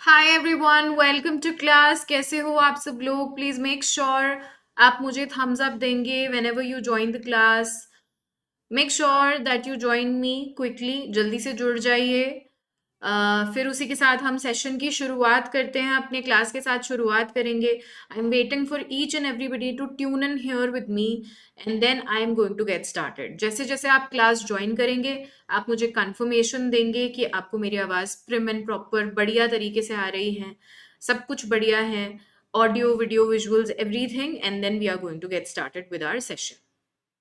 Hi everyone, welcome to class. कैसे हो आप सब लोग? प्लीज मेक श्योर आप मुझे थम्स अप देंगे when ever you join the class. Make sure that you join me quickly, जल्दी से जुड़ जाइए। फिर उसी के साथ हम सेशन की शुरुआत करते हैं, अपने क्लास के साथ शुरुआत करेंगे। I am waiting for each and everybody to tune in here with me and then I am going to get started. जैसे जैसे आप क्लास ज्वाइन करेंगे आप मुझे कंफर्मेशन देंगे कि आपको मेरी आवाज़ प्रिम एंड प्रॉपर बढ़िया तरीके से आ रही है, सब कुछ बढ़िया है, audio video visuals everything, and then we are going to get started with our session.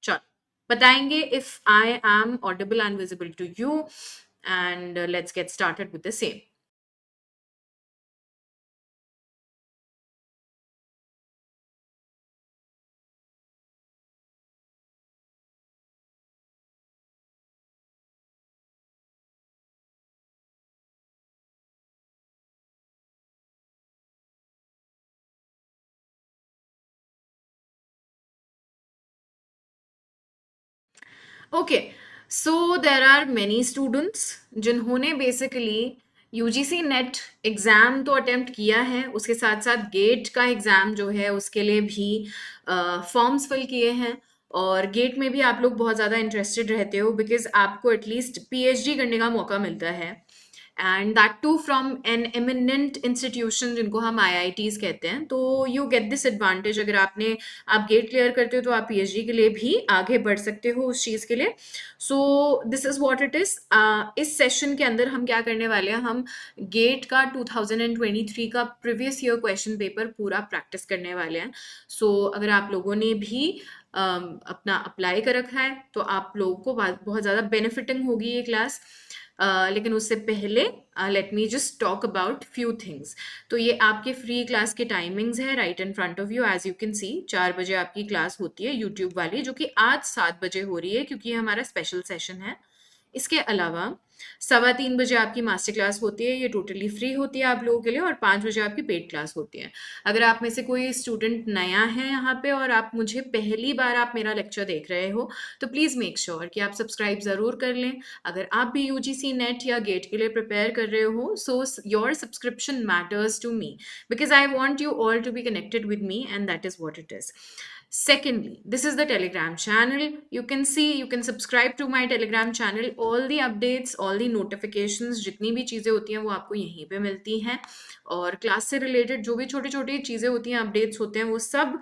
चलो, बताएंगे if I am audible and visible to you, and let's get started with the same. Okay, so there are many students जिन्होंने basically UGC net exam तो attempt किया है, उसके साथ साथ gate का एग्ज़ाम जो है उसके लिए भी फॉर्म्स फिल किए हैं। और गेट में भी आप लोग बहुत ज़्यादा इंटरेस्टेड रहते हो बिकॉज आपको एटलीस्ट पीएचडी करने का मौका मिलता है, and that too from an eminent institution जिनको हम आईआईटीज कहते हैं। तो यू गेट दिस एडवांटेज, अगर आप गेट क्लियर करते हो तो आप पीएचडी के लिए भी आगे बढ़ सकते हो उस चीज़ के लिए। So this is what it is. इस सेशन के अंदर हम क्या करने वाले हैं, हम गेट का 2023 का प्रीवियस ईयर क्वेश्चन पेपर पूरा प्रैक्टिस करने वाले हैं। अगर आप लोगों ने भी अपना अप्लाई कर रखा है तो आप लोगों को बहुत ज़्यादा बेनिफिटिंग होगी ये क्लास। लेकिन उससे पहले let me just talk about few things. तो ये आपके फ्री क्लास के टाइमिंग्स है right in front of you, as you can see 4 बजे आपकी क्लास होती है यूट्यूब वाली, जो कि आज 7 बजे हो रही है क्योंकि ये हमारा स्पेशल सेशन है। इसके अलावा 3:15 बजे आपकी मास्टर क्लास होती है, ये टोटली फ्री होती है आप लोगों के लिए, और 5 बजे आपकी पेड क्लास होती है। अगर आप में से कोई स्टूडेंट नया है यहाँ पे और आप मुझे पहली बार आप मेरा लेक्चर देख रहे हो तो प्लीज़ मेक श्योर कि आप सब्सक्राइब ज़रूर कर लें। अगर आप भी यूजीसी नेट या गेट के लिए प्रिपेयर कर रहे हो, so your subscription matters to me because I want you all to be connected with me, and that is what it is. Secondly, this is the Telegram channel. You can see, you can subscribe to my Telegram channel. All the updates, all the notifications, जितनी भी चीज़ें होती हैं वो आपको यहीं पे मिलती हैं। और क्लास से रिलेटेड जो भी छोटी छोटी चीज़ें होती हैं, अपडेट्स होते हैं, वो सब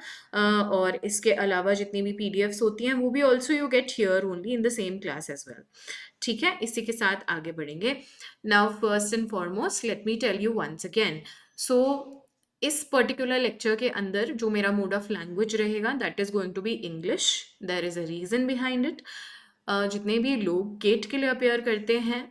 और इसके अलावा जितनी भी पीडीएफ्स होती हैं वो भी also you get here only in the same class as well. ठीक है, इसी के साथ आगे बढ़ेंगे। Now first and foremost let me tell you once again. So इस पर्टिकुलर लेक्चर के अंदर जो मेरा मोड ऑफ लैंग्वेज रहेगा that is going to be English. There is a reason behind it. जितने भी लोग गेट के लिए अपेयर करते हैं,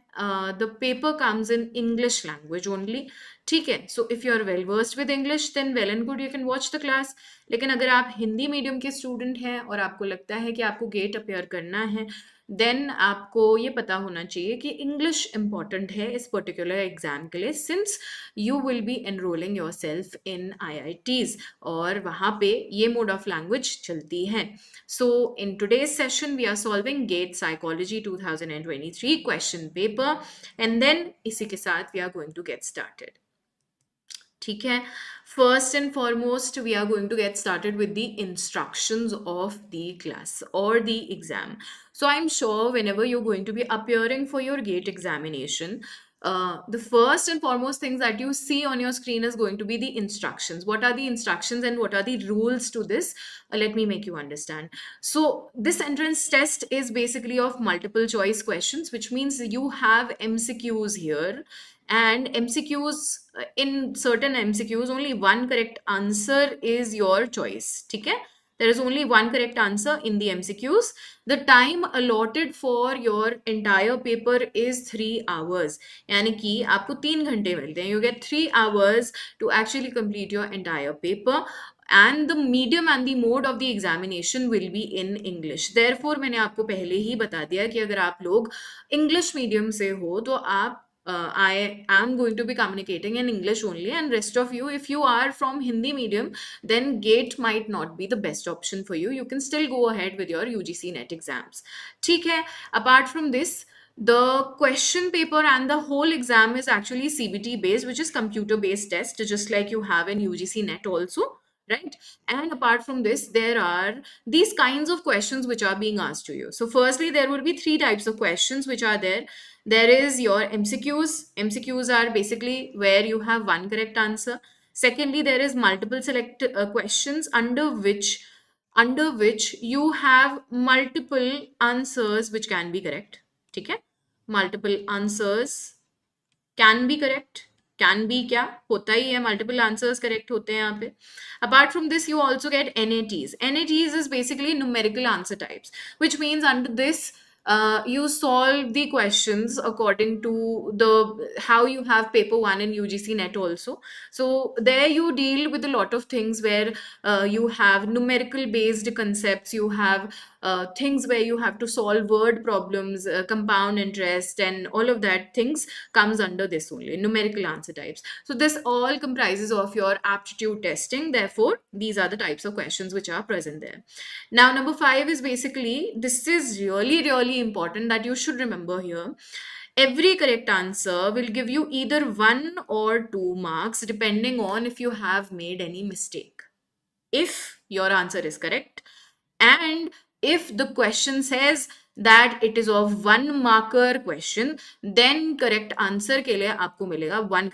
the paper comes in English language only. ठीक है, so if you are well versed with English then well and good, you can watch the class. लेकिन अगर आप हिंदी मीडियम के स्टूडेंट हैं और आपको लगता है कि आपको गेट अपेयर करना है, देन आपको ये पता होना चाहिए कि इंग्लिश इंपॉर्टेंट है इस पर्टिकुलर एग्जाम के लिए, since you will be enrolling yourself in IITs और वहाँ पे ये मोड ऑफ लैंग्वेज चलती है। So in today's session we are solving GATE psychology 2023 question paper, and then इसी के साथ we are going to get started. ठीक है, first and foremost we are going to get started with the instructions of the class or the exam. So I'm sure whenever you're going to be appearing for your gate examination, the first and foremost things that you see on your screen is going to be the instructions. What are the instructions and what are the rules to this? Let me make you understand. So this entrance test is basically of multiple choice questions, which means you have MCQs here, and MCQs, in certain MCQs only one correct answer is your choice. ठीक है, there is only one correct answer in the MCQs. The time allotted for your entire paper is 3 hours. यानी कि आपको 3 घंटे मिलते हैं. You get 3 hours to actually complete your entire paper, and the medium and the mode of the examination will be in English. Therefore मैंने आपको पहले ही बता दिया कि अगर आप लोग English medium से हो तो आप I am going to be communicating in English only, and rest of you, if you are from Hindi medium, then GATE might not be the best option for you. You can still go ahead with your UGC NET exams. ठीक है, apart from this, The question paper and the whole exam is actually CBT based, which is computer based test, just like you have in UGC NET also, right? And apart from this, there are these kinds of questions which are being asked to you. So, firstly, there would be three types of questions which are there. There is your MCQs. MCQs are basically where you have one correct answer. Secondly, there is multiple select questions under which you have multiple answers which can be correct. ठीक है, multiple answers can be correct, can be क्या होता ही है, multiple answers correct होते हैं यहाँ पे. Apart from this you also get NATs. NATs is basically numerical answer types, which means under this you solve the questions according to the how you have paper one in UGC NET also. So there you deal with a lot of things where you have numerical based concepts, you have things where you have to solve word problems, compound interest, and all of that things comes under this only, numerical answer types. So this all comprises of your aptitude testing. Therefore, these are the types of questions which are present there. Now, number 5 is basically, this is really, really important that you should remember here. Every correct answer will give you either 1 or 2 marks depending on if you have made any mistake. If your answer is correct, and if the question says that it is of 1 marker question, then correct answer के लिए आपको मिलेगा one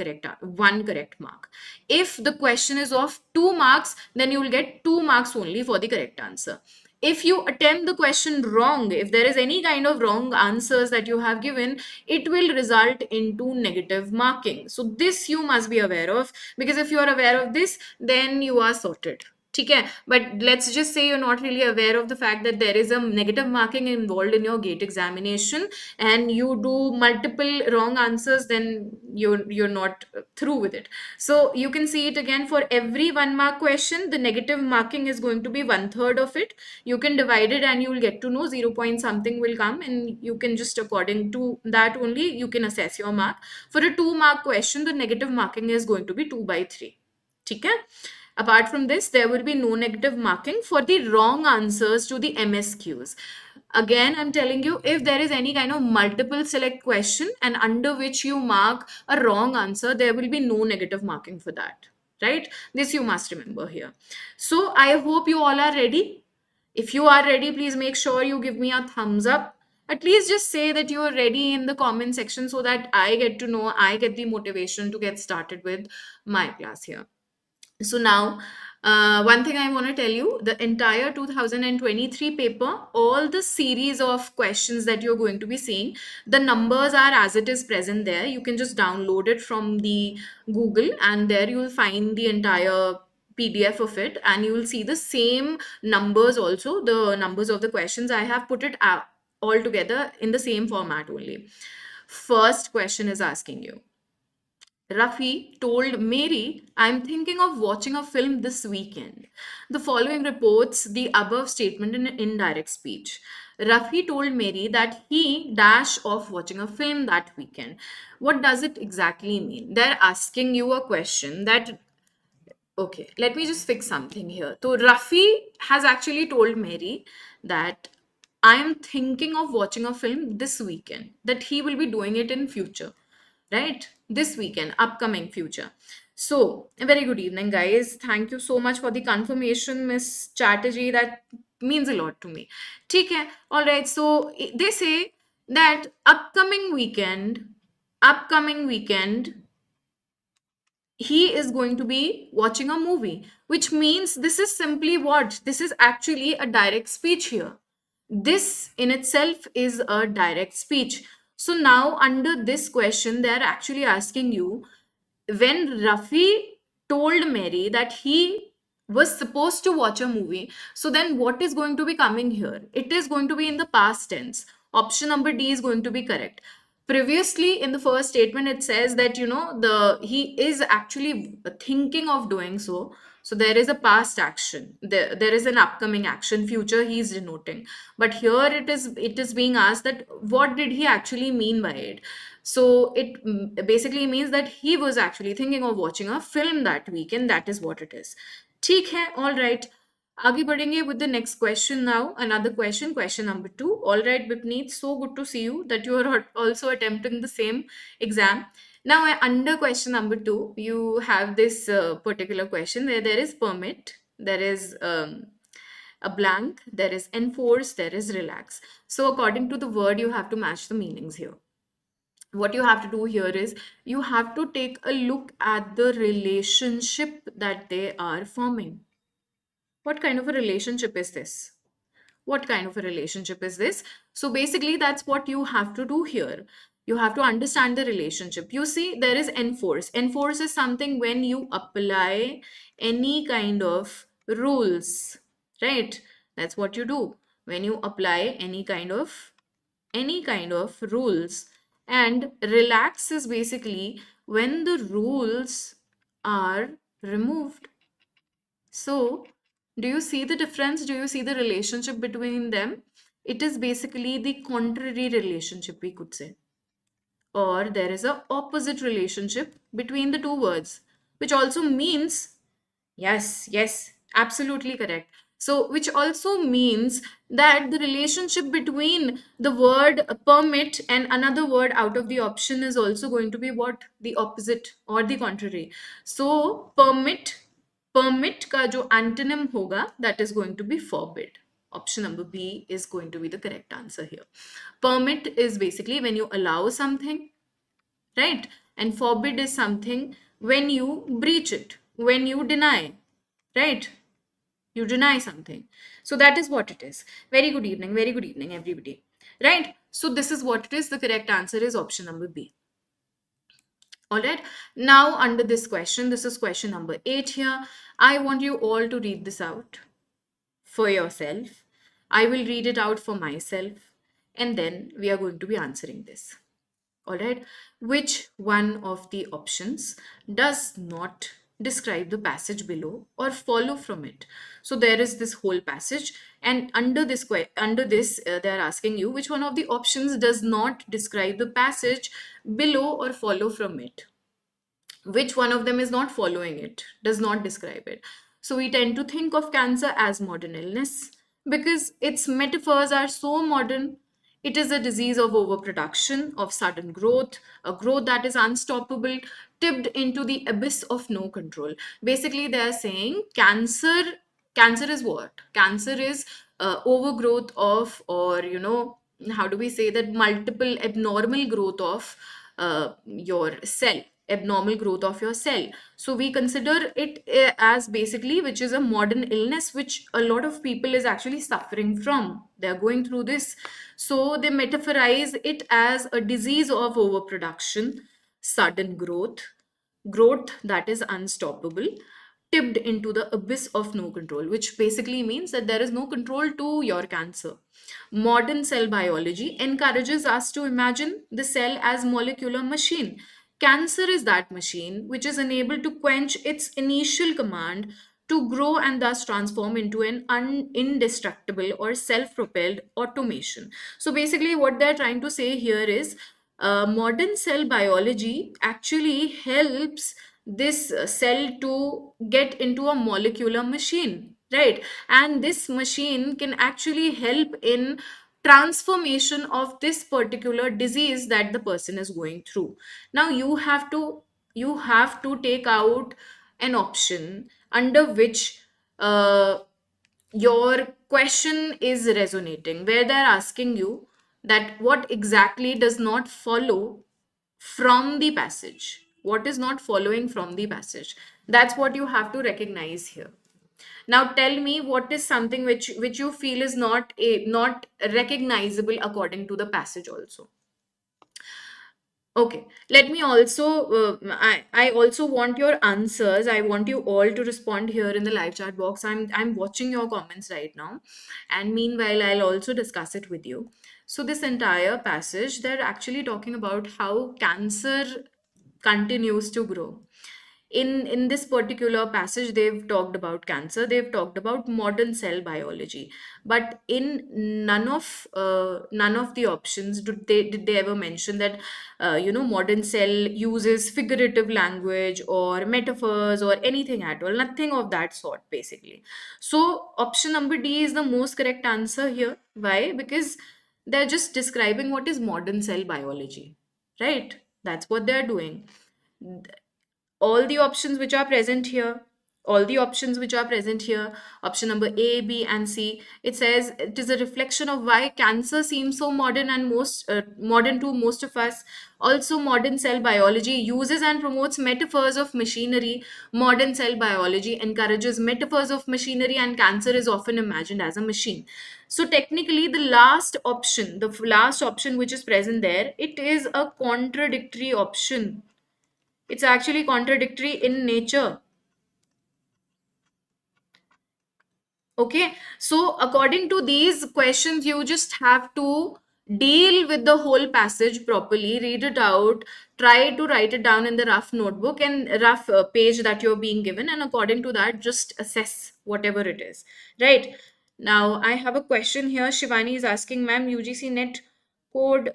correct mark. If the question is of 2 marks, then you will get 2 marks only for the correct answer. If you attempt the question wrong, if there is any kind of wrong answers that you have given, it will result into negative marking. So this you must be aware of, because if you are aware of this, then you are sorted. ठीक है, but let's just say you're not really aware of the fact that there is a negative marking involved in your gate examination and you do multiple wrong answers, then you're not through with it. So you can see it again. For every 1 mark question, the negative marking is going to be 1/3 of it. You can divide it and you will get to know 0 point something will come, and you can just according to that only you can assess your mark. For a 2 mark question, the negative marking is going to be 2/3. ठीक है. Apart from this, there will be no negative marking for the wrong answers to the MSQs. Again, I'm telling you, if there is any kind of multiple select question and under which you mark a wrong answer, there will be no negative marking for that, right? This you must remember here. So I hope you all are ready. If you are ready, please make sure you give me a thumbs up. At least just say that you are ready in the comment section so that I get to know, I get the motivation to get started with my class here. So now, one thing I want to tell you, the entire 2023 paper, all the series of questions that you're going to be seeing, the numbers are as it is present there. You can just download it from the Google, and there you will find the entire PDF of it, and you will see the same numbers also, the numbers of the questions. I have put it out all together in the same format only. First question is asking you, Rafi told Mary, I'm thinking of watching a film this weekend. The following reports the above statement in indirect speech. Rafi told Mary that he dash off watching a film that weekend. What does it exactly mean? They're asking you a question that, okay, let me just fix something here. So Rafi has actually told Mary that I'm thinking of watching a film this weekend, that he will be doing it in future, right? This weekend, upcoming future. So, a very good evening, guys. Thank you so much for the confirmation, Miss Chatterjee. That means a lot to me. ठीक है, all right. So they say that upcoming weekend, he is going to be watching a movie, which means this is simply what? This is actually a direct speech here. This in itself is a direct speech. So now, under this question, they are actually asking you, when Rafi told Mary that he was supposed to watch a movie, so then what is going to be coming here? It is going to be in the past tense. Option number D is going to be correct. Previously, in the first statement, it says that the he is actually thinking of doing so. So there is a past action. There is an upcoming action. Future he is denoting. But here it is being asked that what did he actually mean by it? So it basically means that he was actually thinking of watching a film that weekend. That is what it is. ठीक है, all right. आगे बढ़ेंगे with the next question now. Another question, question number 2. All right, Bipneet, so good to see you that you are also attempting the same exam. Now, under question number 2, you have this particular question where there is permit, there is a blank, there is enforce, there is relax. So, according to the word, you have to match the meanings here. What you have to do here is you have to take a look at the relationship that they are forming. What kind of a relationship is this? What kind of a relationship is this? So basically, that's what you have to do here. You have to understand the relationship. You see, there is enforce. Enforce is something when you apply any kind of rules, right? That's what you do when you apply any kind of rules. And relax is basically when the rules are removed. So, do you see the difference? Do you see the relationship between them? It is basically the contrary relationship, we could say. Or there is a opposite relationship between the two words, which also means, yes, yes, absolutely correct. So, which also means that the relationship between the word permit and another word out of the option is also going to be what? The opposite or the contrary. So, permit का जो antonym होगा, that is going to be forbid. Option number B is going to be the correct answer here. Permit is basically when you allow something, right? And forbid is something when you breach it, when you deny, right? You deny something. So that is what it is. Very good evening, everybody. Right? So this is what it is. The correct answer is option number B. All right. Now, under this question, this is question number 8 here. I want you all to read this out for yourself. I will read it out for myself. And then we are going to be answering this. All right. Which one of the options does not describe the passage below or follow from it? So there is this whole passage, and under this they are asking you which one of the options does not describe the passage below or follow from it. Which one of them is not following it, does not describe it? So we tend to think of cancer as modern illness because its metaphors are so modern. It is a disease of overproduction, of sudden growth, a growth that is unstoppable, tipped into the abyss of no control. Basically, they are saying cancer is what? Cancer is overgrowth of, or how do we say that, multiple abnormal growth of your cell, abnormal growth of your cell. So we consider it as basically, which is a modern illness which a lot of people is actually suffering from. They're going through this. So they metaphorize it as a disease of overproduction, sudden growth that is unstoppable, tipped into the abyss of no control, which basically means that there is no control to your cancer. Modern cell biology encourages us to imagine the cell as molecular machine. Cancer is that machine which is unable to quench its initial command to grow and thus transform into an indestructible or self-propelled automation. So basically what they're trying to say here is modern cell biology actually helps this cell to get into a molecular machine, right? And this machine can actually help in transformation of this particular disease that the person is going through. Now you have to take out an option under which your question is resonating, where they're asking you that what exactly does not follow from the passage, what is not following from the passage. That's what you have to recognize here. Now tell me, what is something which you feel is not recognizable according to the passage also. Okay, let me also, I also want your answers. I want you all to respond here in the live chat box. I'm watching your comments right now, and meanwhile, I'll also discuss it with you. So this entire passage, they're actually talking about how cancer continues to grow. In this particular passage, they've talked about cancer, they've talked about modern cell biology, but in none of the options did they ever mention that modern cell uses figurative language or metaphors or anything at all. Nothing of that sort, basically. So option number D is the most correct answer here. Why? Because they're just describing what is modern cell biology, right? That's what they're doing. All the options which are present here, all the options which are present here, option number A, B, and C, it says it is a reflection of why cancer seems so modern and most modern to most of us. Also, modern cell biology uses and promotes metaphors of machinery. Modern cell biology encourages metaphors of machinery, and cancer is often imagined as a machine. So technically, the last option which is present there, it is a contradictory option. It's actually contradictory in nature. Okay, so according to these questions, you just have to deal with the whole passage properly, read it out, try to write it down in the rough notebook and rough page that you're being given, and according to that, just assess whatever it is. Right now, I have a question here. Shivani is asking, ma'am UGC net code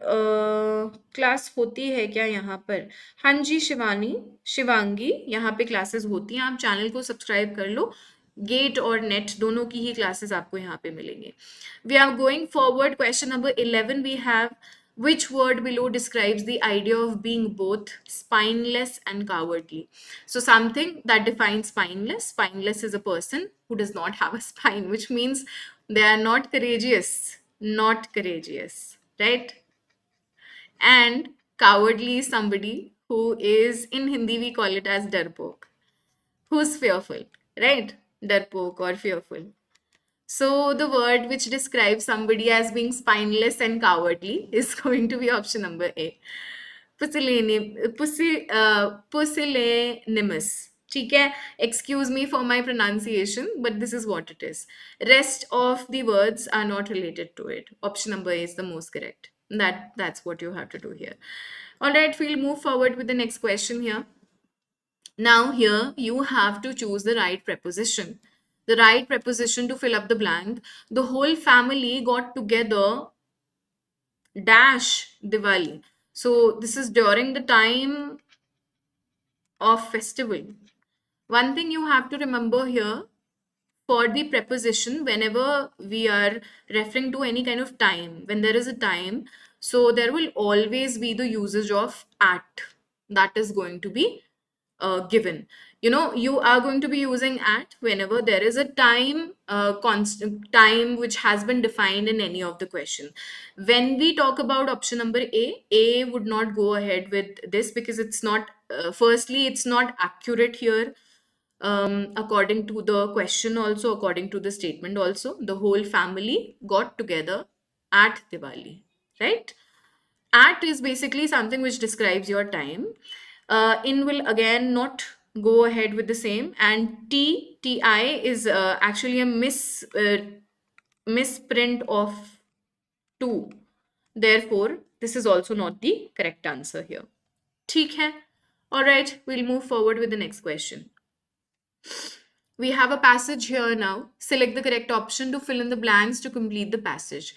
class होती है क्या यहाँ पर? हाँ जी शिवानी, शिवांगी, यहाँ पे classes होती हैं. आप चैनल को सब्सक्राइब कर लो. गेट और नेट दोनों की ही क्लासेस आपको यहाँ पे मिलेंगे. We are going forward. Question number 11 we have, which word below describes the idea of being both spineless and cowardly? So something that defines spineless. Spineless is a person who does not have a spine, which means they are not courageous. Not courageous, right? And cowardly is somebody who is, in Hindi we call it as darpok, who's fearful, right? Darpok or fearful. So the word which describes somebody as being spineless and cowardly is going to be option number A. Pusillanimous. ठीक है, excuse me for my pronunciation, but this is what it is. Rest of the words are not related to it. Option number A is the most correct. That's what you have to do here. All right, we'll move forward with the next question here. Now here you have to choose the right preposition. The right preposition to fill up the blank. The whole family got together dash Diwali. So this is during the time of festival. One thing you have to remember here, for the preposition, whenever we are referring to any kind of time, when there is a time, so there will always be the usage of at. That is going to be given. You are going to be using at whenever there is a time, constant time which has been defined in any of the question. When we talk about option number A would not go ahead with this because it's not, firstly, it's not accurate here. According to the question, also according to the statement, also the whole family got together at Diwali, right? At is basically something which describes your time. In will again not go ahead with the same, and ti is actually a misprint of two. Therefore, this is also not the correct answer here. ठीक है? All right, we'll move forward with the next question. We have a passage here now. Select the correct option to fill in the blanks to complete the passage.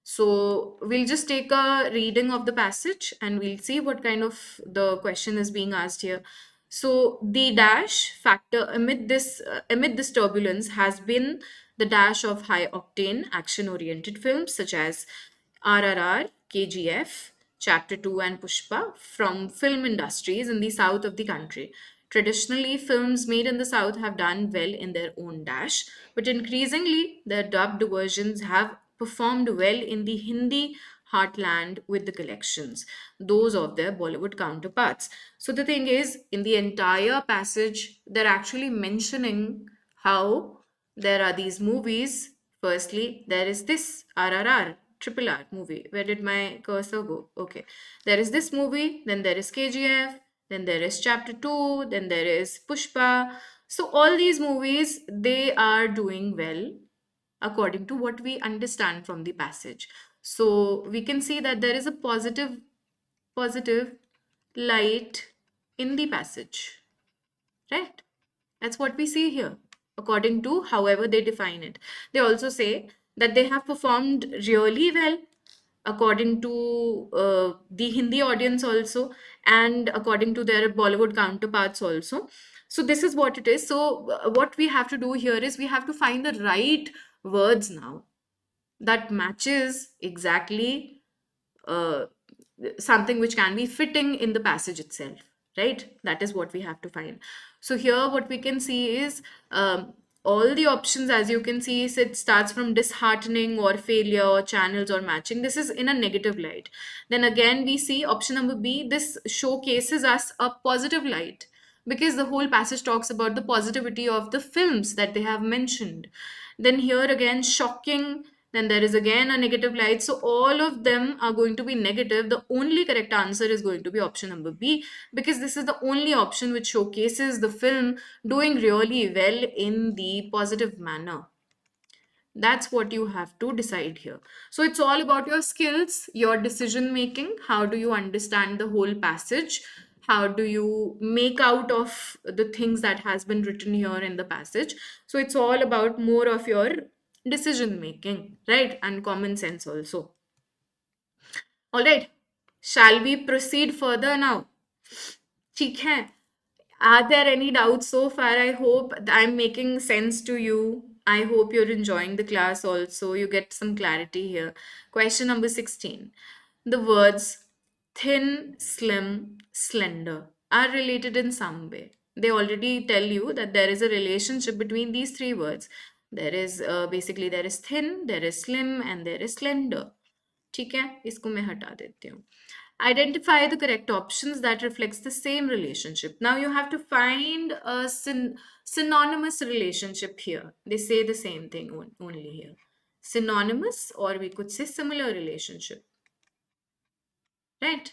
So we'll just take a reading of the passage and we'll see what kind of the question is being asked here. So the dash factor amid this turbulence has been the dash of high octane action oriented films such as RRR, KGF, Chapter 2 and Pushpa from film industries in the south of the country. Traditionally, films made in the South have done well in their own dash, but increasingly, their dubbed versions have performed well in the Hindi heartland with the collections, those of their Bollywood counterparts. So, the thing is, in the entire passage, they're actually mentioning how there are these movies. Firstly, there is this RRR, Triple R movie. Where did my cursor go? Okay. There is this movie, then there is KGF, then there is Chapter 2, then there is Pushpa. So all these movies, they are doing well according to what we understand from the passage. So we can see that there is a positive light in the passage. right? That's what we see here, according to however they define it. They also say that they have performed really well according to the Hindi audience also, and according to their Bollywood counterparts also. So this is what it is. So what we have to do here is we have to find the right words now that matches exactly uh, something which can be fitting in the passage itself, right? That is what we have to find. So here what we can see is all the options, as you can see, is it starts from disheartening or failure or channels or matching. This is in a negative light. Then again we see option number B, this showcases us a positive light, because the whole passage talks about the positivity of the films that they have mentioned. Then here again, shocking, then there is again a negative light. So all of them are going to be negative. The only correct answer is going to be option number B, because this is the only option which showcases the film doing really well in the positive manner. That's what you have to decide here. So it's all about your skills, your decision making. How do you understand the whole passage? How do you make out of the things that has been written here in the passage? So it's all about more of your decision making, right? And common sense also. All right. Shall we proceed further now? ठीक है. Are there any doubts so far? I hope I'm making sense to you. I hope you're enjoying the class also. You get some clarity here. Question number 16. The words thin, slim, slender are related in some way. They already tell you that there is a relationship between these three words. There is basically there is thin, there is slim, and there is slender. ठीक है, इसको मैं हटा देती हूँ. Identify the correct options that reflects the same relationship. Now you have to find a synonymous relationship here. They say the same thing only here. Synonymous, or we could say similar relationship, right?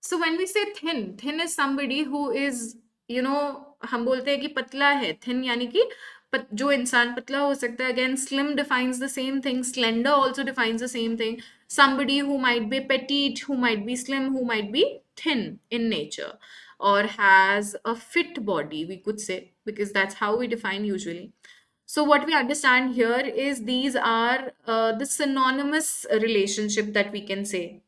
So when we say thin, thin is somebody who is, हम बोलते हैं कि पतला है. Thin यानी कि जो इंसान पतला हो सकता है. Again, slim defines the same thing. Slender also defines the same thing. Somebody who might be petite, who might be slim, who might be thin in nature, or has a fit body, we could say, because that's how we define usually. So what we understand here is these are the synonymous relationship that we can say,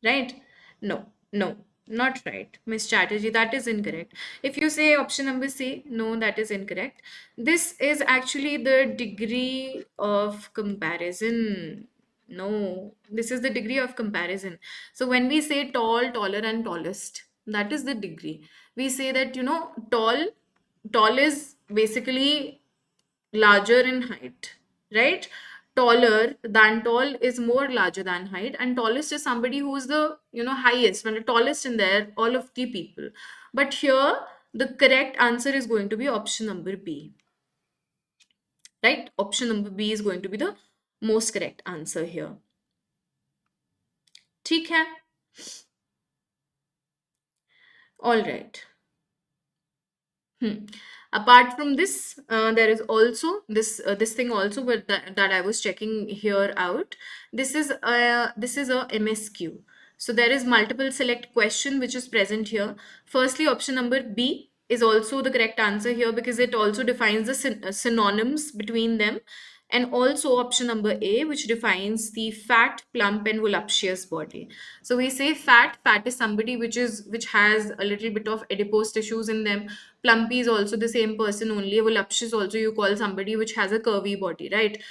right? No, no, not right. Miss Chatterjee, that is incorrect. If you say option number C, no, that is incorrect. This is actually the degree of comparison. No, this is the degree of comparison. So when we say tall, taller, and tallest, that is the degree. We say that, tall is basically larger in height, right? Taller than tall is more larger than height, and tallest is somebody who is the highest, when the tallest in there, all of the people. But here, the correct answer is going to be option number B, right? Option number B is going to be the most correct answer here. ठीक है? All right. Hmm. Apart from this, there is also this thing also, but that I was checking here out. This is a MSQ. So there is multiple select question which is present here. Firstly, option number B is also the correct answer here, because it also defines the synonyms between them, and also option number A, which defines the fat, plump, and voluptuous body. So we say fat is somebody which has a little bit of adipose tissues in them. Plumpy is also the same person only. Voluptuous also you call somebody which has a curvy body, right?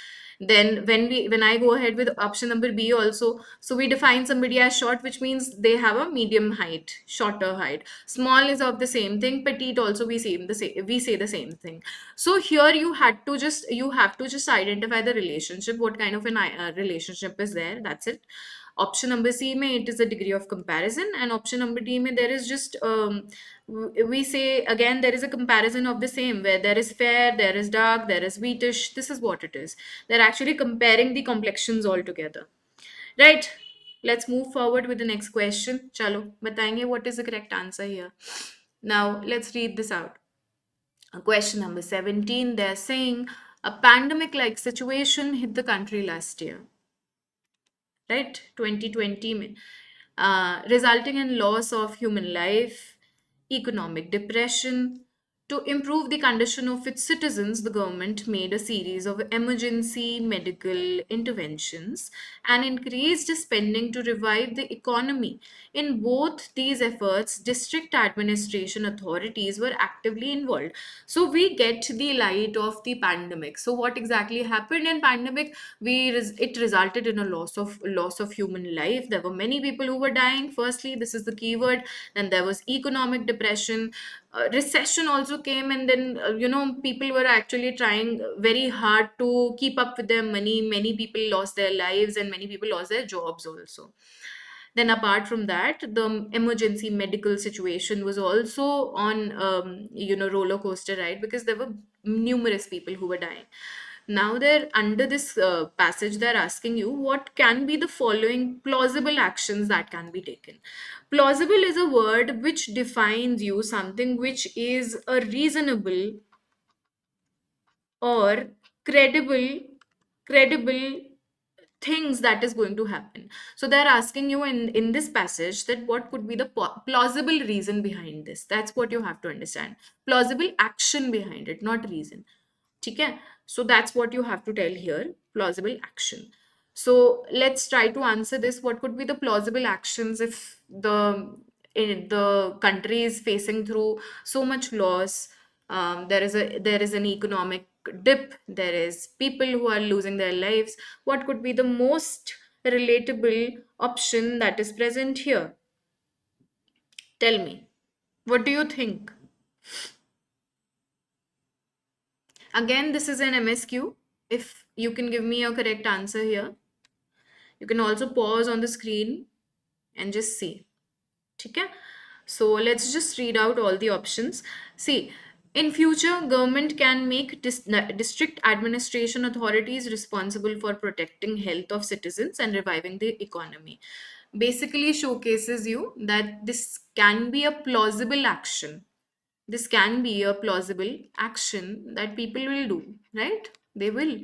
Then when I go ahead with option number B also, so we define somebody as short, which means they have a medium height, shorter height. Small is of the same thing. Petite also we say the same thing. So here you have to just identify the relationship, what kind of an relationship is there. That's it. Option number C mein it is a degree of comparison, and option number D mein there is just we say again there is a comparison of the same, where there is fair, there is dark, there is wheatish. This is what it is. They're actually comparing the complexions all together, right? Let's move forward with the next question. Chalo, batayenge what is the correct answer here. Now let's read this out. Question number 17, they're saying a pandemic like situation hit the country last year, right? 2020 में, resulting in loss of human life, economic depression, To improve the condition of its citizens, the government made a series of emergency medical interventions and increased spending to revive the economy. In both these efforts, district administration authorities were actively involved. So we get the light of the pandemic. So what exactly happened in pandemic? It resulted in a loss of human life. There were many people who were dying. Firstly, this is the keyword. Then there was economic depression, recession also came, and then people were actually trying very hard to keep up with their money. Many people lost their lives and many people lost their jobs also. Then apart from that, the emergency medical situation was also on roller coaster ride, because there were numerous people who were dying. Now they're under this passage, they're asking you what can be the following plausible actions that can be taken. Plausible is a word which defines you something which is a reasonable or credible things that is going to happen. So they're asking you in this passage that what could be the plausible reason behind this. That's what you have to understand. Plausible action behind it, not reason. ठीक है? So that's what you have to tell here, plausible action. So let's try to answer this. What could be the plausible actions if the country is facing through so much loss? There is an economic dip. There is people who are losing their lives. What could be the most relatable option that is present here? Tell me. What do you think? Again, this is an MSQ. If you can give me a correct answer here, you can also pause on the screen and just see. Okay? So let's just read out all the options. See, in future, government can make district administration authorities responsible for protecting health of citizens and reviving the economy. Basically showcases you that this can be a plausible action. This can be a plausible action that people will do, right? They will.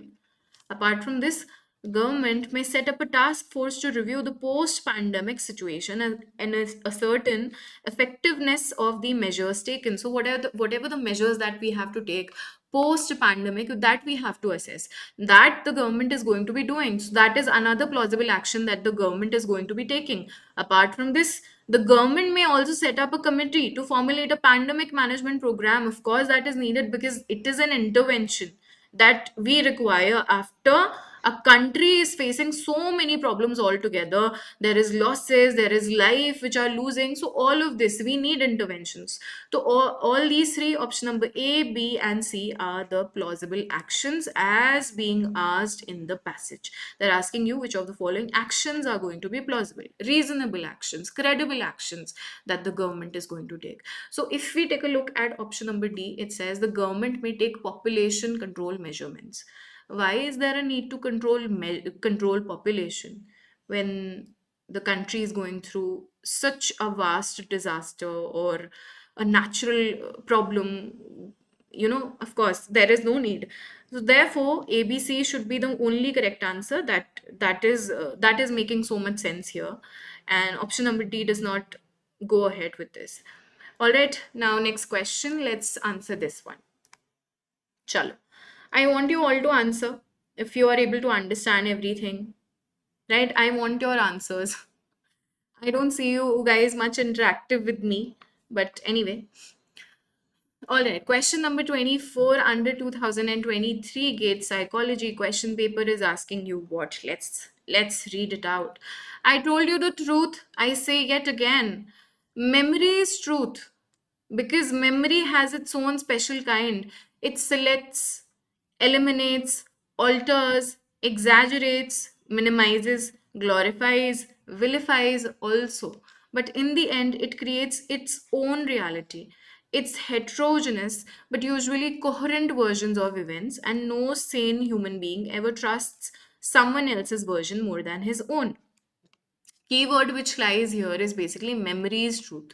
Apart from this, government may set up a task force to review the post-pandemic situation and a certain effectiveness of the measures taken. So whatever the measures that we have to take post-pandemic, that we have to assess. That the government is going to be doing. So that is another plausible action that the government is going to be taking. Apart from this, the government may also set up a committee to formulate a pandemic management program. Of course, that is needed because it is an intervention that we require after a country is facing so many problems altogether. There is losses, there is life which are losing. So all of this, we need interventions. So all these three, option number A, B, and C, are the plausible actions as being asked in the passage. They're asking you which of the following actions are going to be plausible, reasonable actions, credible actions that the government is going to take. So if we take a look at option number D, it says the government may take population control measurements. Why is there a need to control population when the country is going through such a vast disaster or a natural problem? Of course, there is no need. So therefore, ABC should be the only correct answer. That is making so much sense here, and option number D does not go ahead with this. All right, now next question. Let's answer this one. Chalo. I want you all to answer if you are able to understand everything, right? I want your answers. I don't see you guys much interactive with me, but anyway. All right, question number 24 under 2023 GATE psychology question paper is asking you what? Let's read it out. I told you the truth, I say yet again. Memory is truth because memory has its own special kind. It selects, eliminates, alters, exaggerates, minimizes, glorifies, vilifies also. But in the end, it creates its own reality. It's heterogeneous, but usually coherent versions of events, and no sane human being ever trusts someone else's version more than his own. Keyword which lies here is basically memory is truth.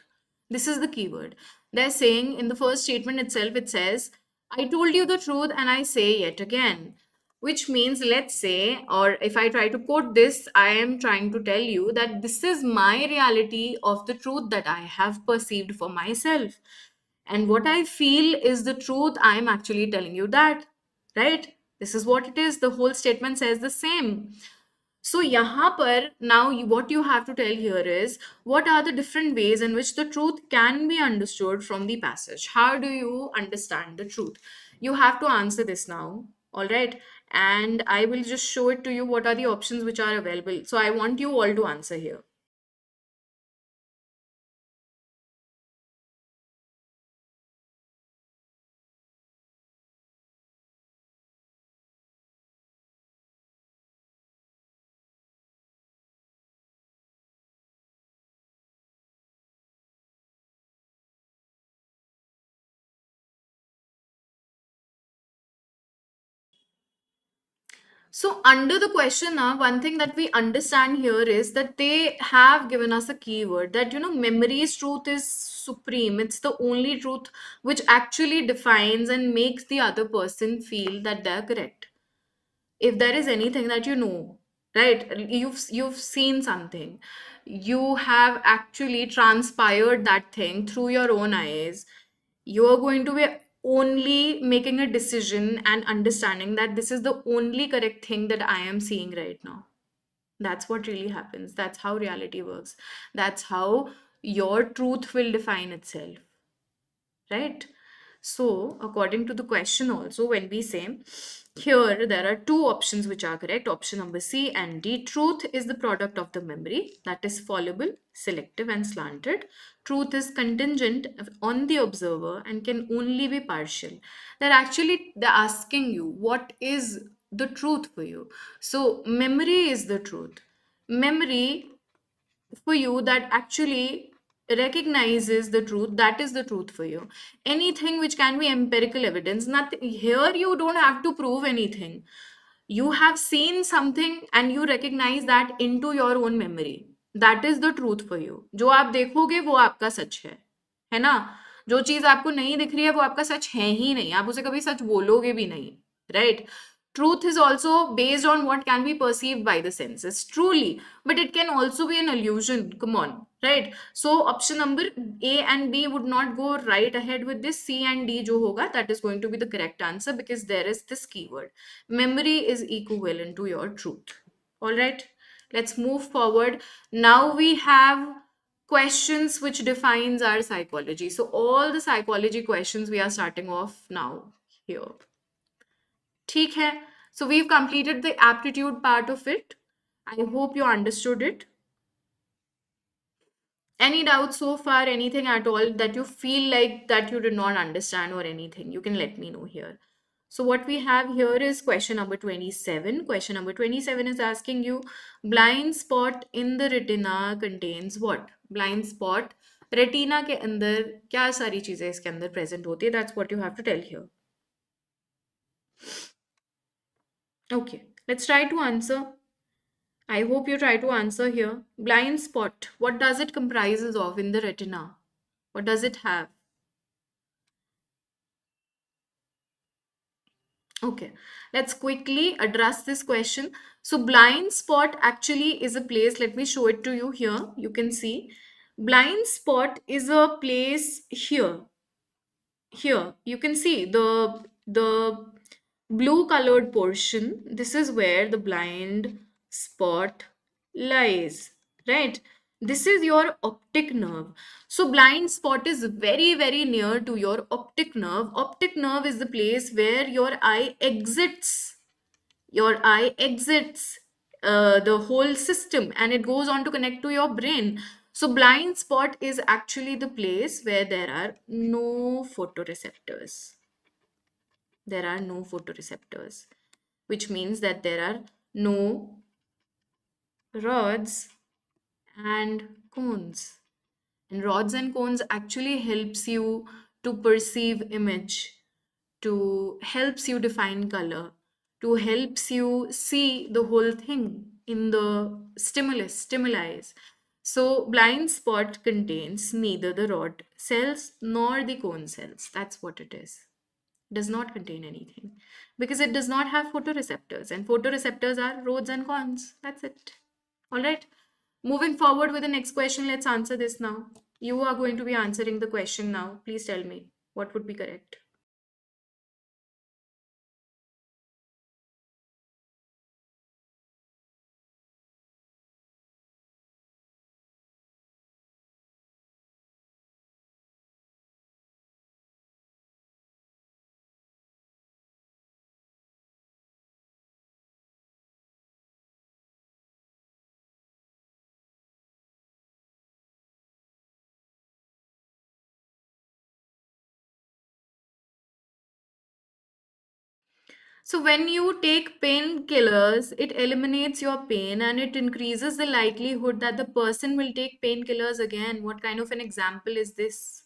This is the keyword. They're saying in the first statement itself, it says, I told you the truth and I say yet again. Which means, let's say, or if I try to quote this, I am trying to tell you that this is my reality of the truth that I have perceived for myself. And what I feel is the truth. I am actually telling you that, right? This is what it is. The whole statement says the same. So, yahan par now what you have to tell here is what are the different ways in which the truth can be understood from the passage? How do you understand the truth? You have to answer this now, all right? And I will just show it to you what are the options which are available. So, I want you all to answer here. So, under the question now, one thing that we understand here is that they have given us a keyword that, memory's truth is supreme. It's the only truth which actually defines and makes the other person feel that they're correct. If there is anything that you know, right, you've seen something, you have actually transpired that thing through your own eyes, you are going to be only making a decision and understanding that this is the only correct thing that I am seeing right now. That's what really happens. That's how reality works. That's how your truth will define itself, right? So, according to the question, also, when we say here, there are two options which are correct, option number C and D. Truth is the product of the memory, that is fallible, selective, and slanted. Truth is contingent on the observer and can only be partial. They're asking you what is the truth for you. So, memory is the truth. Memory for you that actually recognizes the truth, that is the truth for you. Anything which can be empirical evidence, nothing here, you don't have to prove anything. You have seen something and you recognize that into your own memory. That is the truth for you. जो आप देखोगे वो आपका सच है ना? जो चीज आपको नहीं दिख रही है वो आपका सच है ही नहीं, आप उसे कभी सच बोलोगे भी नहीं, right? Truth is also based on what can be perceived by the senses, truly, but it can also be an illusion. Come on, right? So, option number A and B would not go right ahead with this. C and D, jo hoga, that is going to be the correct answer because there is this keyword. Memory is equivalent to your truth. All right, let's move forward. Now we have questions which defines our psychology. So, all the psychology questions we are starting off now here. ठीक है. So we've completed the aptitude part of it. I hope you understood it. Any doubts so far, anything at all that you feel like that you did not understand or anything, you can let me know here. So what we have here is question number 27. Question number 27 is asking you, blind spot in the retina contains what? Blind spot retina के अंदर क्या सारी चीजें इसके अंदर present होती है? That's what you have to tell here. Okay, let's try to answer. I hope you try to answer here. Blind spot, what does it comprises of in the retina? What does it have? Okay, let's quickly address this question. So, blind spot actually is a place, let me show it to you here. You can see blind spot is a place here. Here, you can see the blue colored portion. This is where the blind spot lies, right? This is your optic nerve. So blind spot is very, very near to your optic nerve. Optic nerve is the place where your eye exits. Your eye exits the whole system and it goes on to connect to your brain. So blind spot is actually the place where there are no photoreceptors. There are no photoreceptors, which means that there are no rods and cones. And rods and cones actually helps you to perceive image, to helps you define color, to helps you see the whole thing in the stimuli. So blind spot contains neither the rod cells nor the cone cells. That's what it is. Does not contain anything because it does not have photoreceptors, and photoreceptors are rods and cones. That's it. All right. Moving forward with the next question, let's answer this now. You are going to be answering the question now. Please tell me. What would be correct? So when you take painkillers, it eliminates your pain and it increases the likelihood that the person will take painkillers again. What kind of an example is this?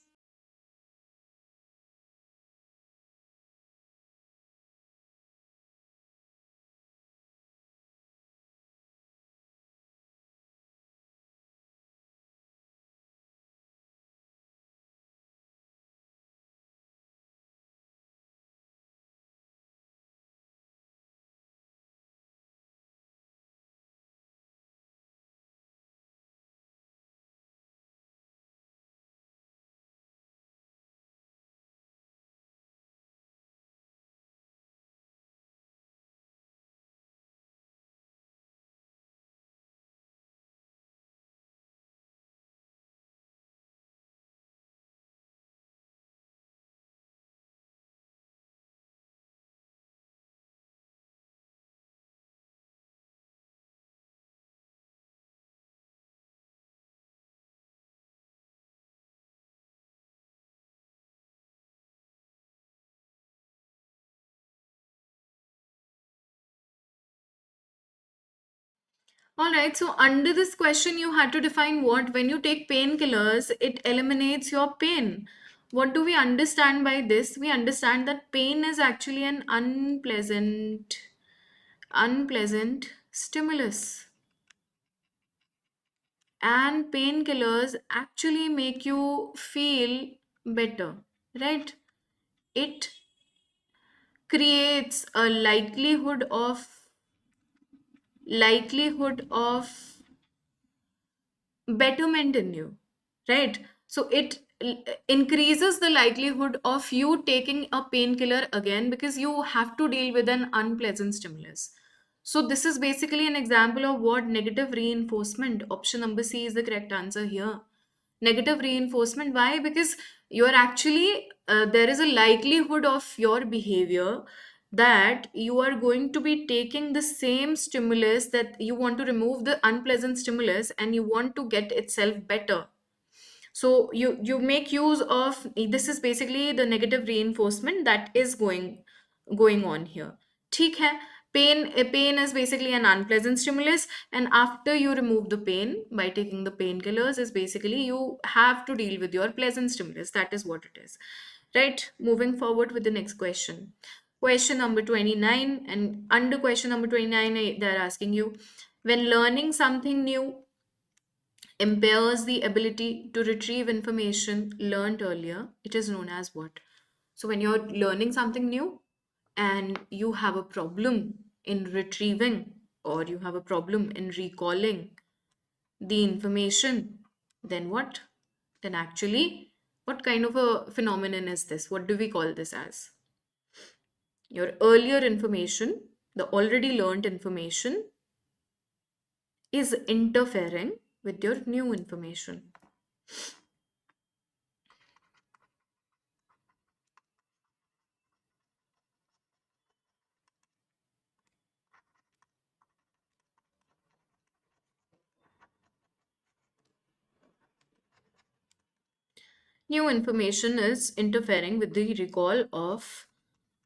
All right, so under this question, you had to define what when you take painkillers, it eliminates your pain. What do we understand by this? We understand that pain is actually an unpleasant stimulus. And painkillers actually make you feel better, right? It creates a likelihood of betterment in you, right? So it increases the likelihood of you taking a painkiller again because you have to deal with an unpleasant stimulus. So this is basically an example of what negative reinforcement. Option number C is the correct answer here. Negative reinforcement. Why? Because you're actually there is a likelihood of your behavior that you are going to be taking the same stimulus, that you want to remove the unpleasant stimulus and you want to get itself better. So you make use of this is basically the negative reinforcement that is going on here. ठीक है. Pain is basically an unpleasant stimulus, and after you remove the pain by taking the painkillers is basically you have to deal with your pleasant stimulus. That is what it is. Right? Moving forward with the next question. Question number 29, and under question number 29 they're asking you, when learning something new impairs the ability to retrieve information learned earlier, it is known as what? So, when you're learning something new and you have a problem in retrieving or you have a problem in recalling the information, then what? Then actually, what kind of a phenomenon is this? What do we call this as? Your earlier information, the already learned information, is interfering with your new information. New information is interfering with the recall of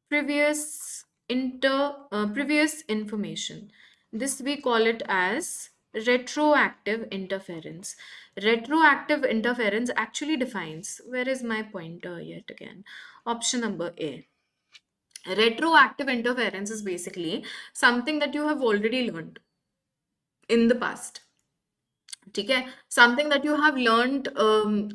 previous information. This we call it as retroactive interference. Retroactive interference actually defines, where is my pointer yet again? Option number A. Retroactive interference is basically something that you have already learned in the past. ठीक है, something that you have learned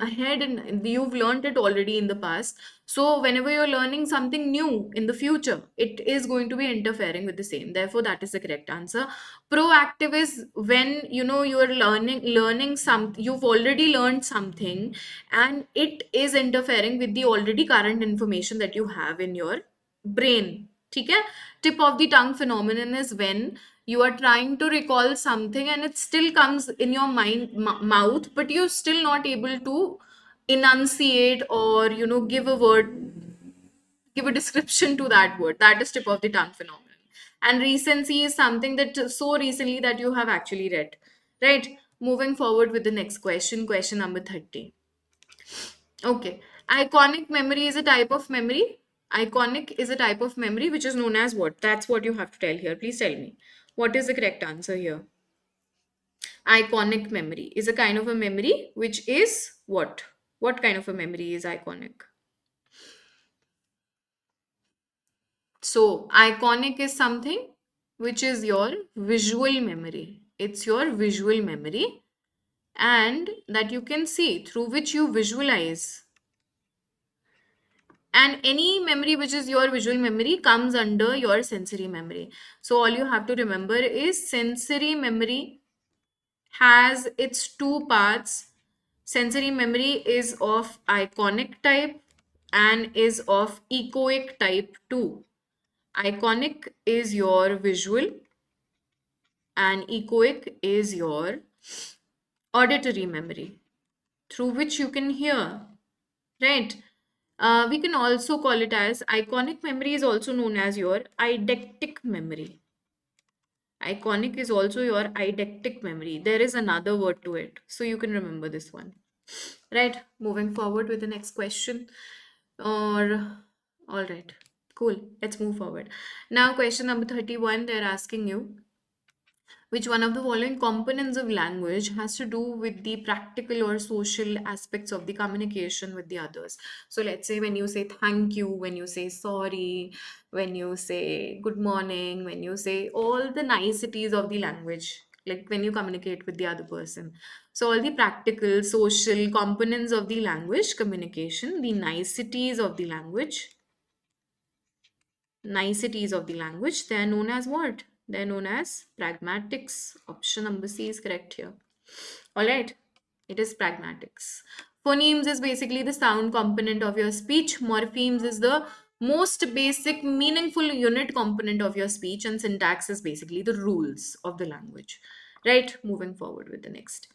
ahead and you've learned it already in the past. So whenever you're learning something new in the future, it is going to be interfering with the same. Therefore that is the correct answer. Proactive is when you know you're learning some, you've already learned something and it is interfering with the already current information that you have in your brain. ठीक है, tip of the tongue phenomenon is when you are trying to recall something and it still comes in your mouth, but you're still not able to enunciate or give a word, give a description to that word. That is tip of the tongue phenomenon. And recency is something that so recently that you have actually read, right? Moving forward with the next question, question number 30. Okay. Iconic memory is a type of memory. Iconic is a type of memory which is known as what? That's what you have to tell here. Please tell me. What is the correct answer here? Iconic memory is a kind of a memory which is what? What kind of a memory is iconic? So, iconic is something which is your visual memory. It's your visual memory and that you can see, through which you visualize. And any memory which is your visual memory comes under your sensory memory. So, all you have to remember is sensory memory has its two parts. Sensory memory is of iconic type and is of echoic type too. Iconic is your visual and echoic is your auditory memory through which you can hear, right? We can also call it as iconic memory is also known as your eidetic memory. Iconic is also your eidetic memory. There is another word to it, so you can remember this one. Right, moving forward with the next question. Or, all right, cool. Let's move forward. Now, question number 31, they're asking you which one of the following components of language has to do with the practical or social aspects of the communication with the others. So let's say when you say thank you, when you say sorry, when you say good morning, when you say all the niceties of the language, like when you communicate with the other person. So all the practical social components of the language communication, the niceties of the language, niceties of the language, they are known as what? They're known as pragmatics. Option number C is correct here. All right, it is pragmatics. Phonemes is basically the sound component of your speech. Morphemes is the most basic, meaningful unit component of your speech, and syntax is basically the rules of the language. Right, moving forward with the next.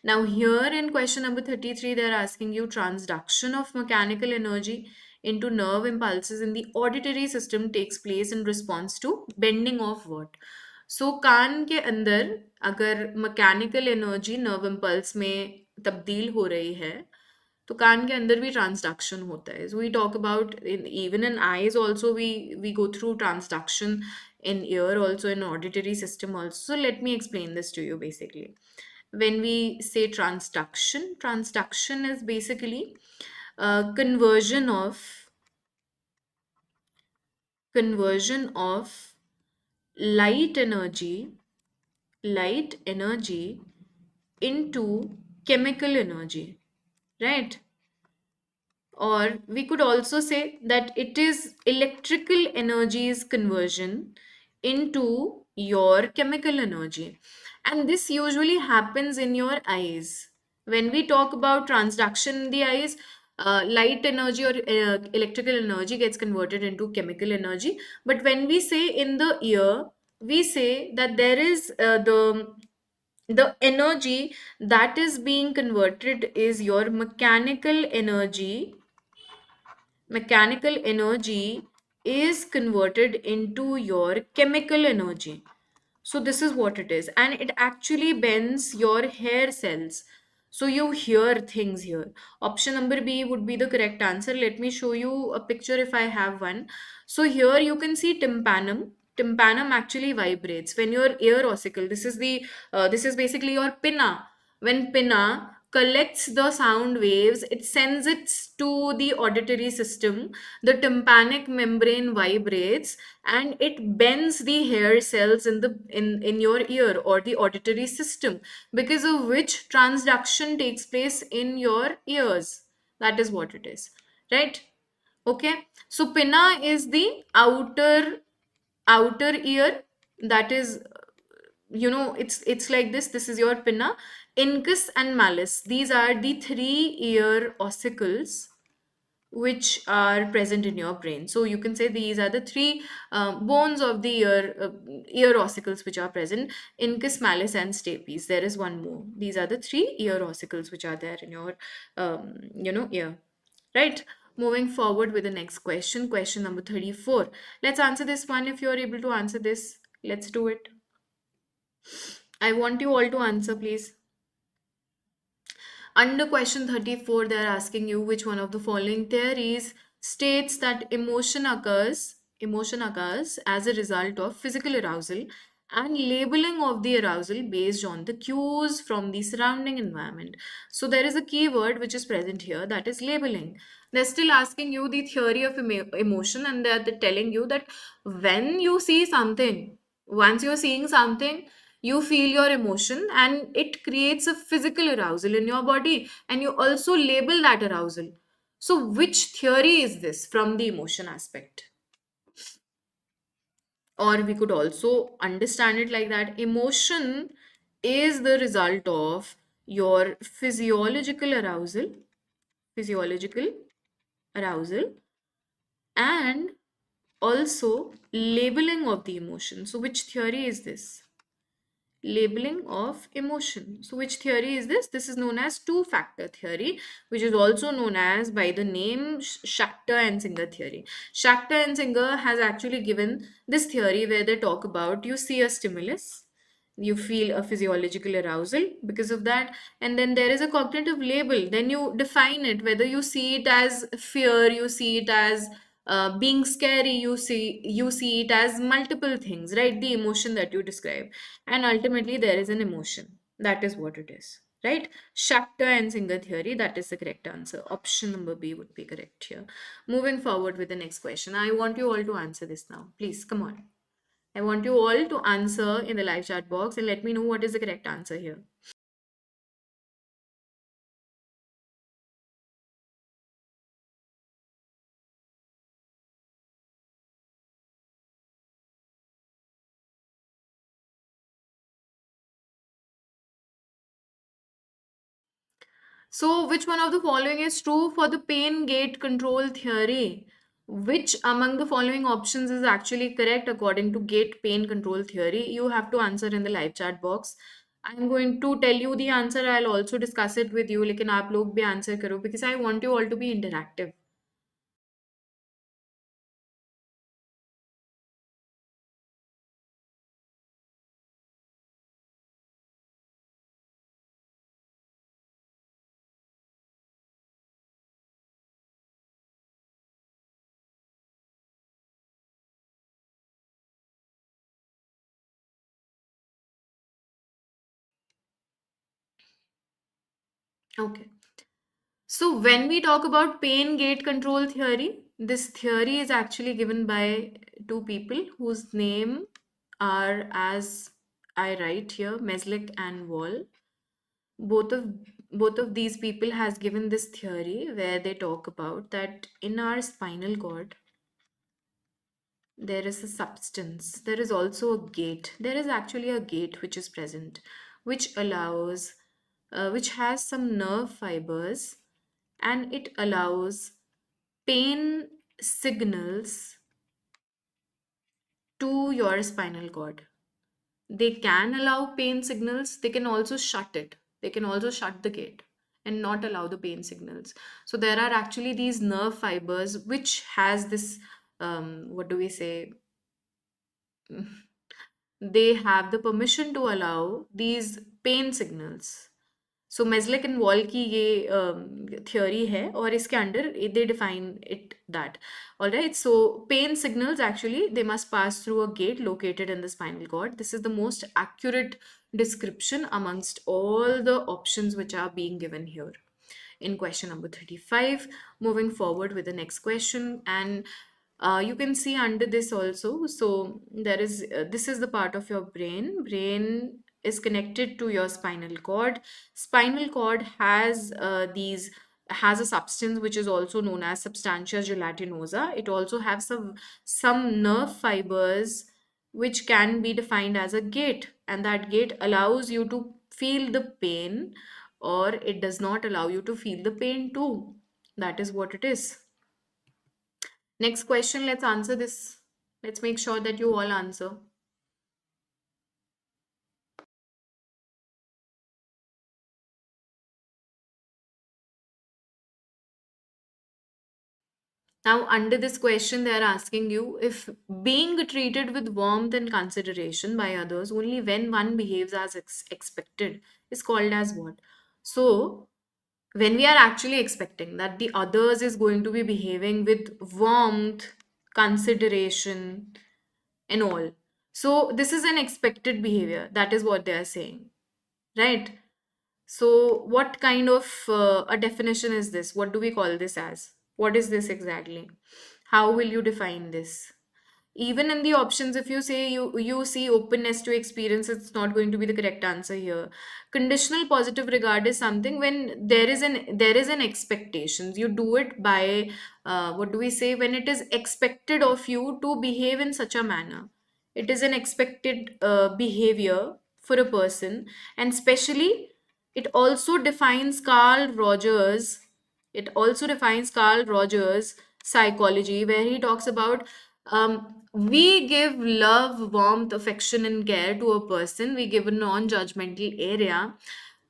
Now, here in question number 33, they're asking you transduction of mechanical energy into nerve impulses in the auditory system takes place in response to bending of what? So कान के अंदर अगर mechanical energy nerve impulse में तब्दील हो रही है तो कान के अंदर भी ट्रांसडक्शन होता है. So we talk about even in eyes also we go through transduction in ear also, in auditory system also. So let me explain this to you basically. When we say transduction, transduction is basically conversion of light energy light energy into chemical energy, right? Or we could also say that it is electrical energies conversion into your chemical energy. And this usually happens in your eyes. When we talk about transduction in the eyes, light energy or electrical energy gets converted into chemical energy. But when we say in the ear, we say that there is the energy that is being converted is your mechanical energy is converted into your chemical energy. So this is what it is, and it actually bends your hair cells. So you hear things here. Option number B would be the correct answer. Let me show you a picture if I have one. So here you can see tympanum. Tympanum actually vibrates when your ear ossicle. This is basically your pinna. When pinna collects the sound waves, it sends it to the auditory system, the tympanic membrane vibrates, and it bends the hair cells in your ear or the auditory system, because of which transduction takes place in your ears. That is what it is, right? Okay, so pinna is the outer ear. That is, it's like this. This is your pinna. Incus and malleus, these are the three ear ossicles which are present in your brain. So you can say these are the three bones of the ear ossicles which are present: incus, malleus, and stapes. There is one more. These are the three ear ossicles which are there in your ear, right? Moving forward with the next question, question number 34. Let's answer this one. If you're able to answer this, let's do it. I want you all to answer, please. Under question 34, they're asking you which one of the following theories states that emotion occurs as a result of physical arousal and labeling of the arousal based on the cues from the surrounding environment. So there is a keyword which is present here, that is labeling. They're still asking you the theory of emotion, and they're telling you that when you see something, once you're seeing something, you feel your emotion and it creates a physical arousal in your body, and you also label that arousal. So which theory is this from the emotion aspect? Or we could also understand it like that: emotion is the result of your physiological arousal and also labeling of the emotion. So which theory is this? Labeling of emotion. So which theory is this? This is known as two-factor theory, which is also known as by the name Schachter and Singer theory. Schachter and Singer has actually given this theory where they talk about: you see a stimulus, you feel a physiological arousal because of that, and then there is a cognitive label. Then you define it, whether you see it as fear, you see it as being scary, you see it as multiple things, right? The emotion that you describe, and ultimately there is an emotion. That is what it is, right? Shakhtar and Singer theory, that is the correct answer. Option number B would be correct here. Moving forward with the next question, I want you all to answer this now, please, come on. I want you all to answer in the live chat box and let me know what is the correct answer here. So, which one of the following is true for the pain gate control theory? Which among the following options is actually correct according to gate pain control theory? You have to answer in the live chat box. I'm going to tell you the answer. I'll also discuss it with you. लेकिन आप लोग भी answer करो, because I want you all to be interactive. Okay. So when we talk about pain gate control theory, this theory is actually given by two people whose name are, as I write here, Meslick and Wall. Both of both of these people has given this theory where they talk about that in our spinal cord there is a substance. There is also a gate. There is actually a gate which is present, which allows, which has some nerve fibers, and it allows pain signals to your spinal cord. They can allow pain signals, they can also shut it. They can also shut the gate and not allow the pain signals. So there are actually these nerve fibers which has this, what do we say, they have the permission to allow these pain signals. So Melzack and Wall की ये theory है और इसके under they define it that. Alright, so pain signals actually they must pass through a gate located in the spinal cord. This is the most accurate description amongst all the options which are being given here in question number 35. Moving forward with the next question, and you can see under this also. So there is this is the part of your brain is connected to your spinal cord. Spinal cord has a substance which is also known as substantia gelatinosa. It also has some nerve fibers which can be defined as a gate, and that gate allows you to feel the pain, or it does not allow you to feel the pain too. That is what it is. Next question, let's answer this. Let's make sure that you all answer. Now, under this question, they are asking you if being treated with warmth and consideration by others only when one behaves as expected is called as what? So, when we are actually expecting that the others is going to be behaving with warmth, consideration, and all. So, this is an expected behavior. That is what they are saying, right? So, what kind of a definition is this? What do we call this as? What is this exactly? How will you define this? Even in the options, if you say you see openness to experience, it's not going to be the correct answer here. Conditional positive regard is something when there is an expectations. You do it by what do we say, when it is expected of you to behave in such a manner. It is an expected behavior for a person, and especially it also defines Carl Rogers. It also defines Carl Rogers' psychology, where he talks about we give love, warmth, affection, and care to a person. We give a non judgmental area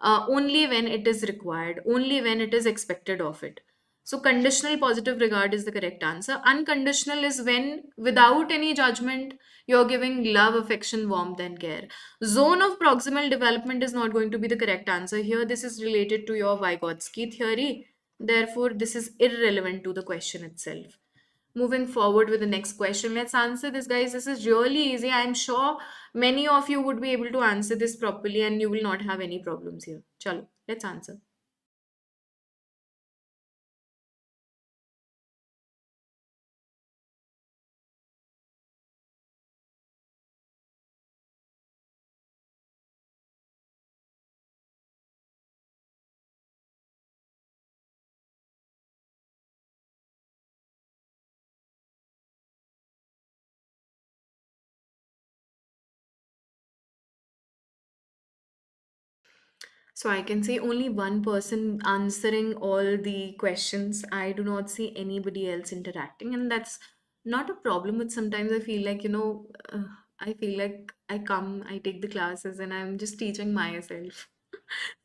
only when it is required, only when it is expected of it. So, conditional positive regard is the correct answer. Unconditional is when, without any judgment, you're giving love, affection, warmth, and care. Zone of proximal development is not going to be the correct answer here. This is related to your Vygotsky theory. Therefore, this is irrelevant to the question itself. Moving forward with the next question, let's answer this, guys. This is really easy. I'm sure many of you would be able to answer this properly and you will not have any problems here. Chalo, let's answer. So I can see only one person answering all the questions. I do not see anybody else interacting, and that's not a problem. But sometimes I feel like, I feel like I come, I take the classes, and I'm just teaching myself.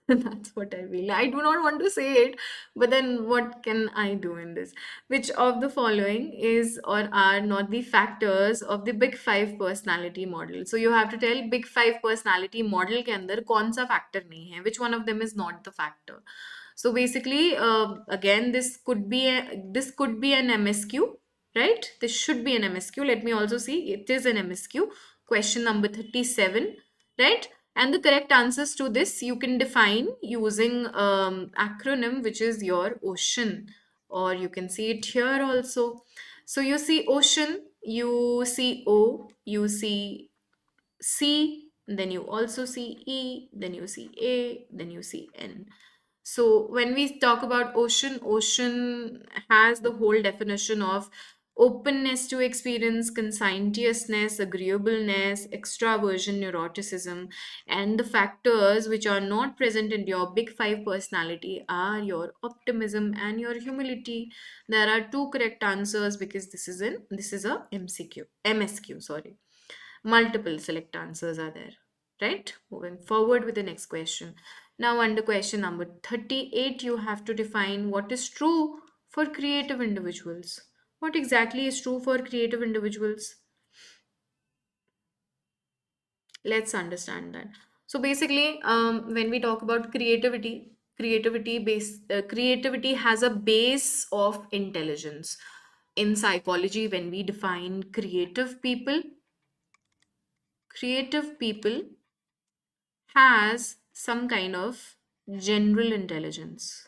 That's what I feel. I do not want to say it, but then what can I do in this? Which of the following is or are not the factors of the Big Five personality model? So you have to tell Big Five personality model के अंदर कौन सा factor नहीं है? Which one of them is not the factor? So basically, again, this could be an MSQ, right? This should be an MSQ. Let me also see. It is an MSQ. Question number 37, right? And the correct answers to this you can define using acronym, which is your ocean, or you can see it here also. So you see ocean, you see O, you see C, then you also see E, then you see A, then you see N. So when we talk about ocean, ocean has the whole definition of openness to experience, conscientiousness, agreeableness, extraversion, neuroticism, and the factors which are not present in your big five personality are your optimism and your humility. There are two correct answers because this is a MSQ, sorry. Multiple select answers are there, right? Moving forward with the next question. Now, under question number 38, you have to define what is true for creative individuals. What exactly is true for creative individuals? Let's understand that. So basically, when we talk about creativity, creativity has a base of intelligence. In psychology, when we define creative people has some kind of general intelligence,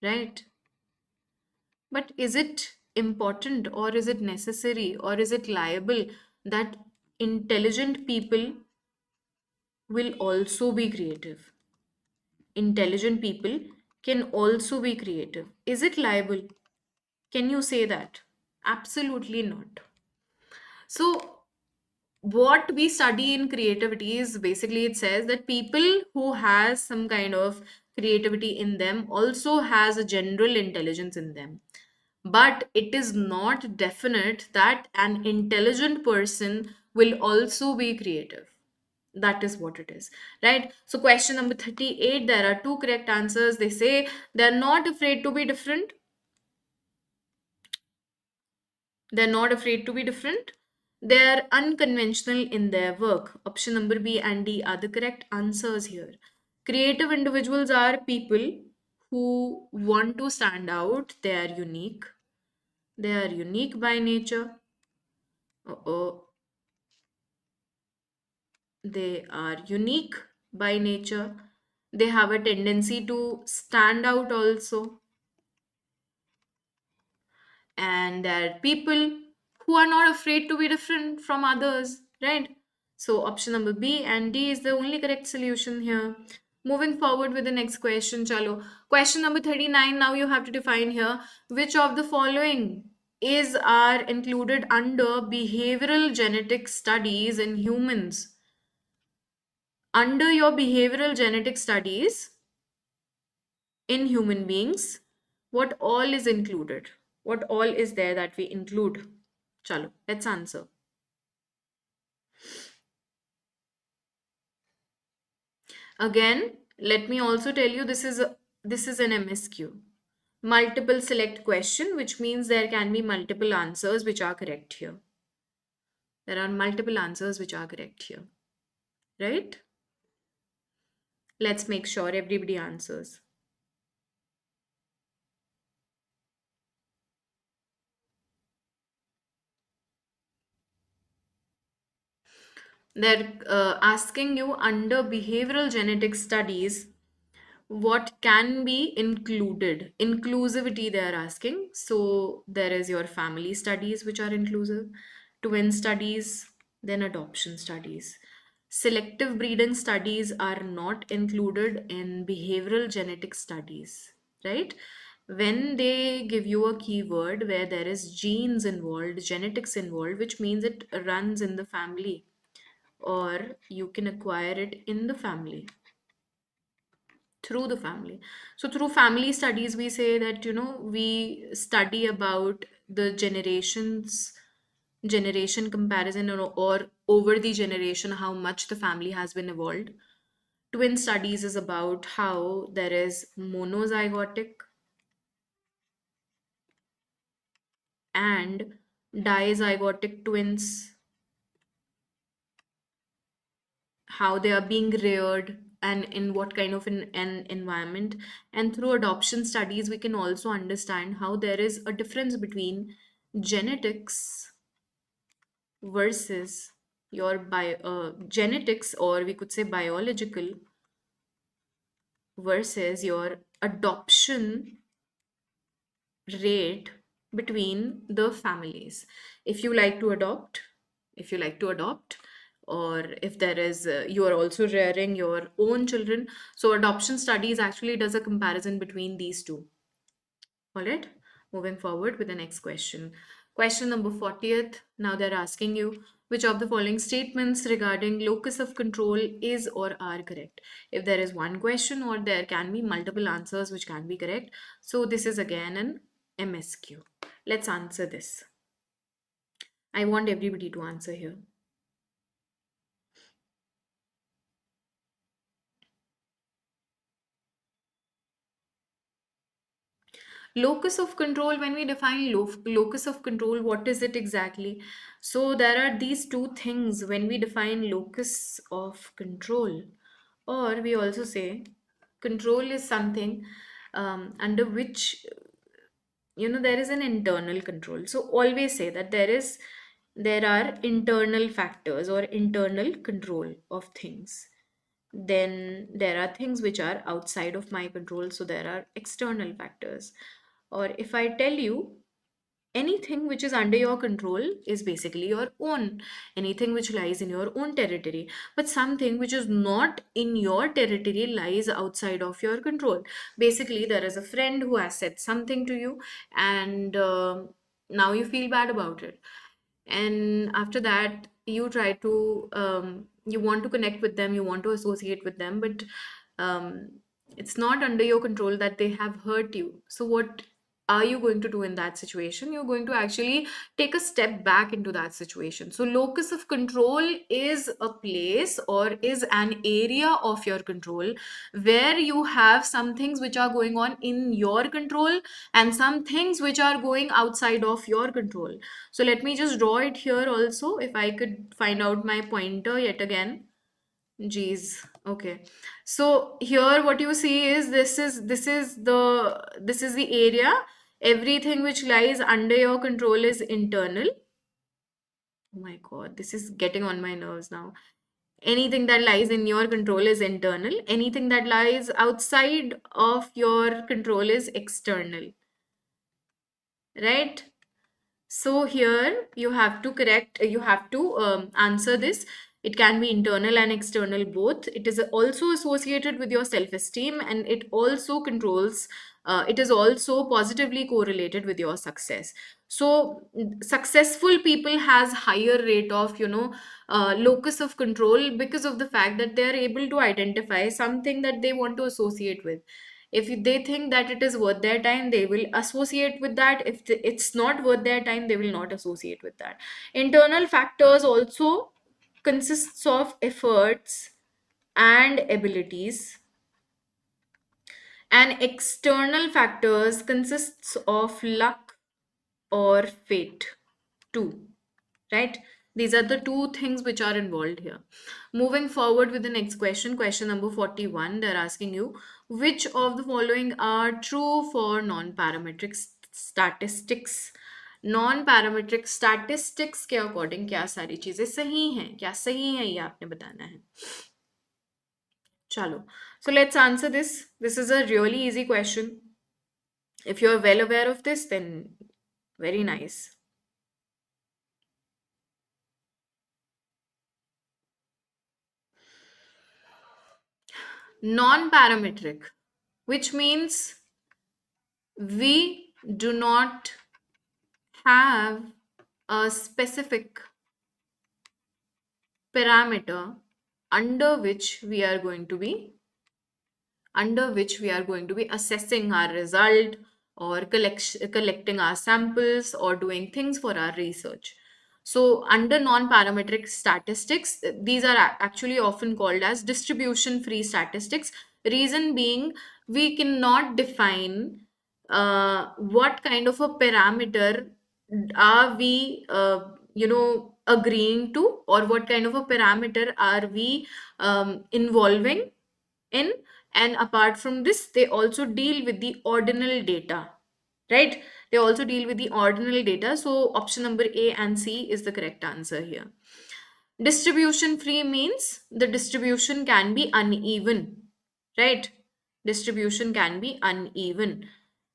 right? But is it important, or is it necessary, or is it liable that intelligent people will also be creative? Intelligent people can also be creative. Is it liable? Can you say that? Absolutely not. So, what we study in creativity is basically, it says that people who has some kind of creativity in them also has a general intelligence in them, but it is not definite that an intelligent person will also be creative. That is what it is, right? So question number 38, there are two correct answers. They say they're not afraid to be different. They're not afraid to be different. They're unconventional in their work. Option number B and D are the correct answers here. Creative individuals are people who want to stand out. They are unique. They are unique by nature. Uh-oh. They are unique by nature. They have a tendency to stand out also. And there are people who are not afraid to be different from others, right? So option number B and D is the only correct solution here. Moving forward with the next question, chalo. Question number 39, now you have to define here which of the following is are included under behavioral genetic studies in humans. Under your behavioral genetic studies in human beings, what all is included? What all is there that we include? Chalo, let's answer. Again, let me also tell you this is an MSQ. Multiple select question, which means there can be multiple answers which are correct here. There are multiple answers which are correct here, right? Let's make sure everybody answers. They're asking you under behavioral genetic studies what can be included. Inclusivity they're asking. So there is your family studies which are inclusive, twin studies, then adoption studies. Selective breeding studies are not included in behavioral genetic studies, right? When they give you a keyword where there is genes involved, genetics involved, which means it runs in the family, or you can acquire it in the family, through the family. So through family studies we say that, we study about the generation comparison, or over the generation how much the family has been evolved. Twin studies is about how there is monozygotic and dizygotic twins, how they are being reared and in what kind of an environment. And through adoption studies we can also understand how there is a difference between genetics versus your genetics, or we could say biological, versus your adoption rate between the families. If you like to adopt, if you like to adopt, or if there is you are also rearing your own children, so adoption studies actually does a comparison between these two. All right, moving forward with the next question. Question number 40th. Now they're asking you which of the following statements regarding locus of control is or are correct. If there is one question, or there can be multiple answers which can be correct. So this is again an MSQ. Let's answer this. I want everybody to answer here. Locus of control, when we define locus of control, what is it exactly? So there are these two things when we define locus of control, or we also say control is something under which, there is an internal control. So always say that there are internal factors or internal control of things. Then there are things which are outside of my control, so there are external factors. Or if I tell you, anything which is under your control is basically your own, anything which lies in your own territory. But something which is not in your territory lies outside of your control. Basically, there is a friend who has said something to you, and now you feel bad about it. And after that, you try to you want to connect with them, you want to associate with them, but um, it's not under your control that they have hurt you. So what are you going to do in that situation? You're going to actually take a step back into that situation. So locus of control is a place or is an area of your control where you have some things which are going on in your control and some things which are going outside of your control. So let me just draw it here also, if I could find out my pointer yet again. Geez. Okay. So here what you see is this is the area. Everything which lies under your control is internal. Oh my God, this is getting on my nerves now. Anything that lies in your control is internal. Anything that lies outside of your control is external. Right? So here you have to answer this. It can be internal and external both. It is also associated with your self-esteem, and it is also positively correlated with your success. So successful people has higher rate of, locus of control because of the fact that they are able to identify something that they want to associate with. If they think that it is worth their time, they will associate with that. If it's not worth their time, they will not associate with that. Internal factors also consists of efforts and abilities, and external factors consists of luck or fate too. Right? These are the two things which are involved here. Moving forward with the next question, question number 41, they're asking you, which of the following are true for non-parametric statistics? Non-parametric statistics के according क्या सारी चीजें सही हैं, क्या सही है, ये आपने बताना है. चलो, so let's answer this. This is a really easy question. If you're well aware of this, then very nice. Non-parametric, which means we do not have a specific parameter under which we are going to be assessing our result or collecting our samples or doing things for our research. So under non-parametric statistics, these are actually often called as distribution-free statistics. Reason being, we cannot define what kind of a parameter are we, agreeing to, or what kind of a parameter are we involving in. And apart from this, they also deal with the ordinal data, right? They also deal with the ordinal data. So option number A and C is the correct answer here. Distribution free means the distribution can be uneven, right? Distribution can be uneven.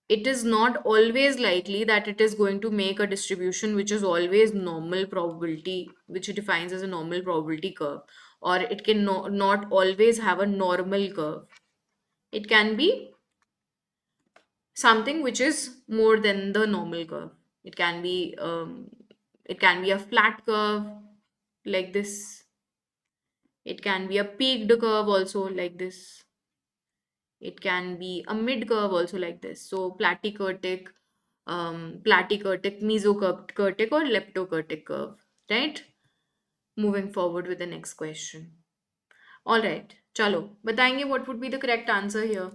It is not always likely that it is going to make a distribution which is always normal probability, which it defines as a normal probability curve, or it can not always have a normal curve. It can be something which is more than the normal curve. It can be a flat curve like this. It can be a peaked curve also like this. It can be a mid curve also like this. So platykurtic, mesokurtic, or leptokurtic curve, right? Moving forward with the next question. All right, chalo, बताएंगे what would be the correct answer here?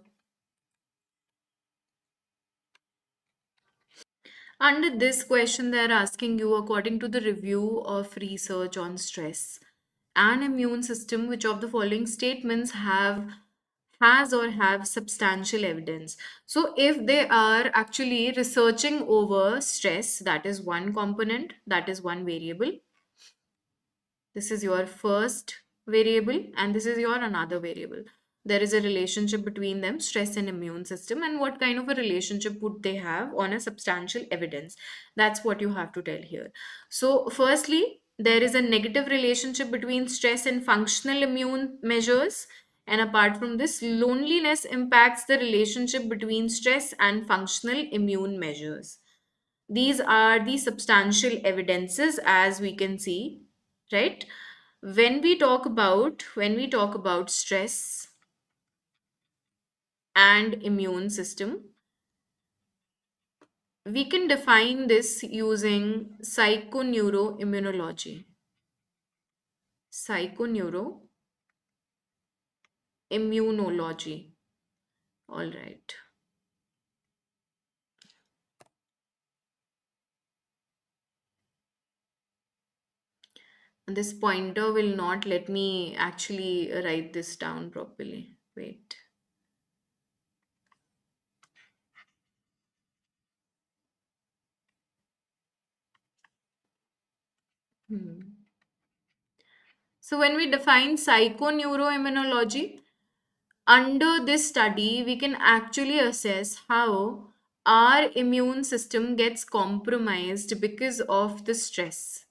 Under this question, they're asking you, according to the review of research on stress and immune system, which of the following statements has or have substantial evidence? So, if they are actually researching over stress, that is one component, that is one variable. This is your first variable, and this is your another variable. There is a relationship between them, stress and immune system, and what kind of a relationship would they have on a substantial evidence? That's what you have to tell here. So, firstly, there is a negative relationship between stress and functional immune measures. And apart from this, loneliness impacts the relationship between stress and functional immune measures. These are the substantial evidences, as we can see, right? When we talk about stress and immune system, we can define this using psychoneuroimmunology. All right. And this pointer will not let me actually write this down properly. Wait. Hmm. So when we define psychoneuroimmunology, under this study, we can actually assess how our immune system gets compromised because of the stress.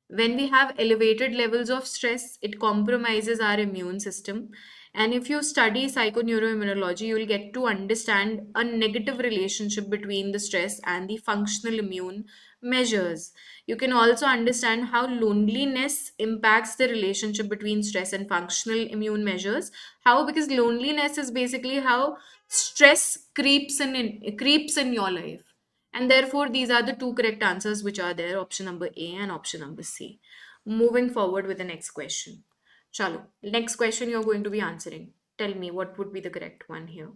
When we have elevated levels of stress, it compromises our immune system. And if you study psychoneuroimmunology, you will get to understand a negative relationship between the stress and the functional immune measures. You can also understand how loneliness impacts the relationship between stress and functional immune measures. How? Because loneliness is basically how stress creeps in your life, and therefore, these are the two correct answers which are there, option number A and option number C. Moving forward with the next question. Chalo, next question you're going to be answering. Tell me what would be the correct one here.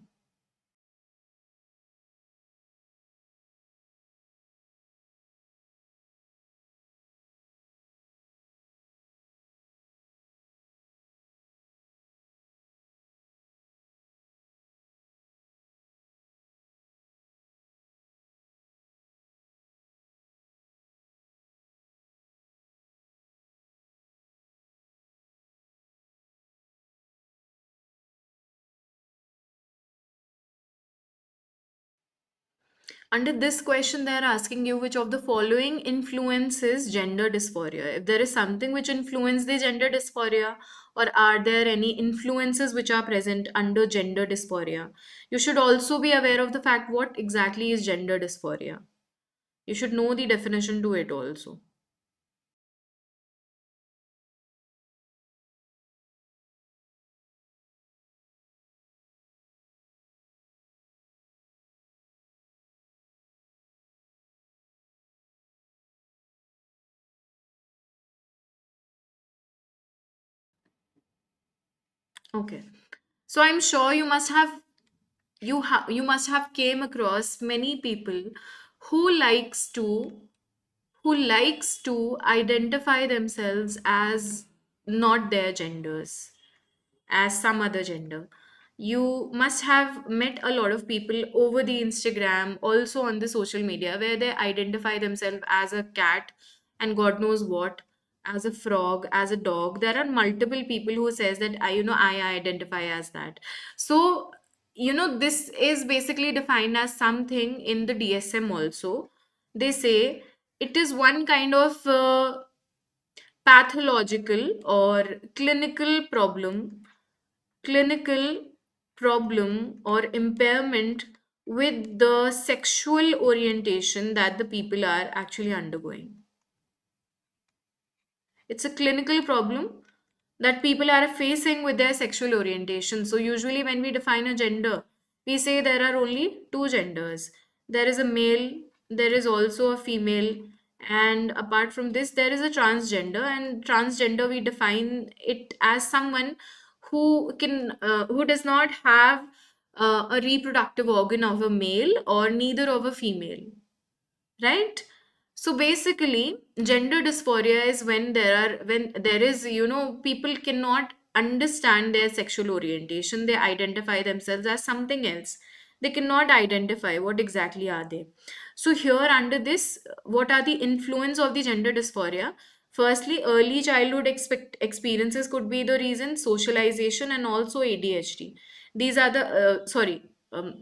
Under this question, they are asking you which of the following influences gender dysphoria. If there is something which influences the gender dysphoria, or are there any influences which are present under gender dysphoria? You should also be aware of the fact what exactly is gender dysphoria. You should know the definition to it also. Okay. So I'm sure you must have came across many people who likes to who likes to identify themselves as not their genders, as some other gender. You must have met a lot of people over the Instagram, also on the social media, where they identify themselves as a cat and God knows what, as a frog, as a dog. There are multiple people who says that I identify as that. So, this is basically defined as something in the DSM also. They say it is one kind of pathological or clinical problem or impairment with the sexual orientation that the people are actually undergoing. It's a clinical problem that people are facing with their sexual orientation. So, usually, when we define a gender, we say there are only two genders. There is a male, there is also a female, and apart from this, there is a transgender. And transgender, we define it as someone who does not have a reproductive organ of a male or neither of a female. right? So basically, gender dysphoria is when there is, people cannot understand their sexual orientation. They identify themselves as something else. They cannot identify what exactly are they. So here under this, what are the influence of the gender dysphoria? Firstly, early childhood experiences could be the reason, socialization and also ADHD. These are the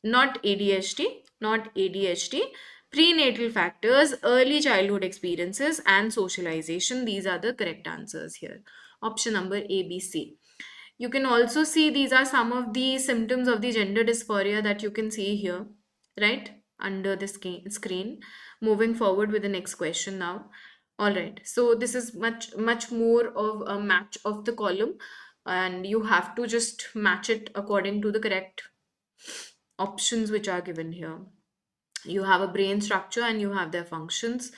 not ADHD, not ADHD. Prenatal factors, early childhood experiences, and socialization. These are the correct answers here. Option number A, B, C. You can also see these are some of the symptoms of the gender dysphoria that you can see here, right? Under the screen. Moving forward with the next question now. All right. So this is much more of a match of the column, and you have to just match it according to the correct options which are given here. You have a brain structure and you have their functions.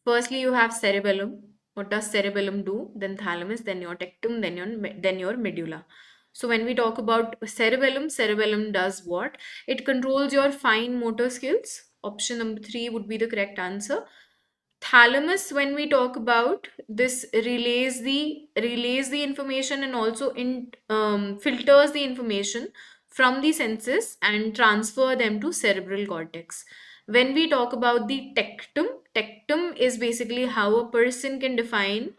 Firstly, you have cerebellum. What does cerebellum do? Then thalamus, then your tectum, then your medulla. So when we talk about cerebellum, cerebellum does what? It controls your fine motor skills. Option number 3 would be the correct answer. Thalamus, when we talk about this, relays the information and also filters the information from the senses and transfer them to cerebral cortex. When we talk about the tectum is basically how a person can define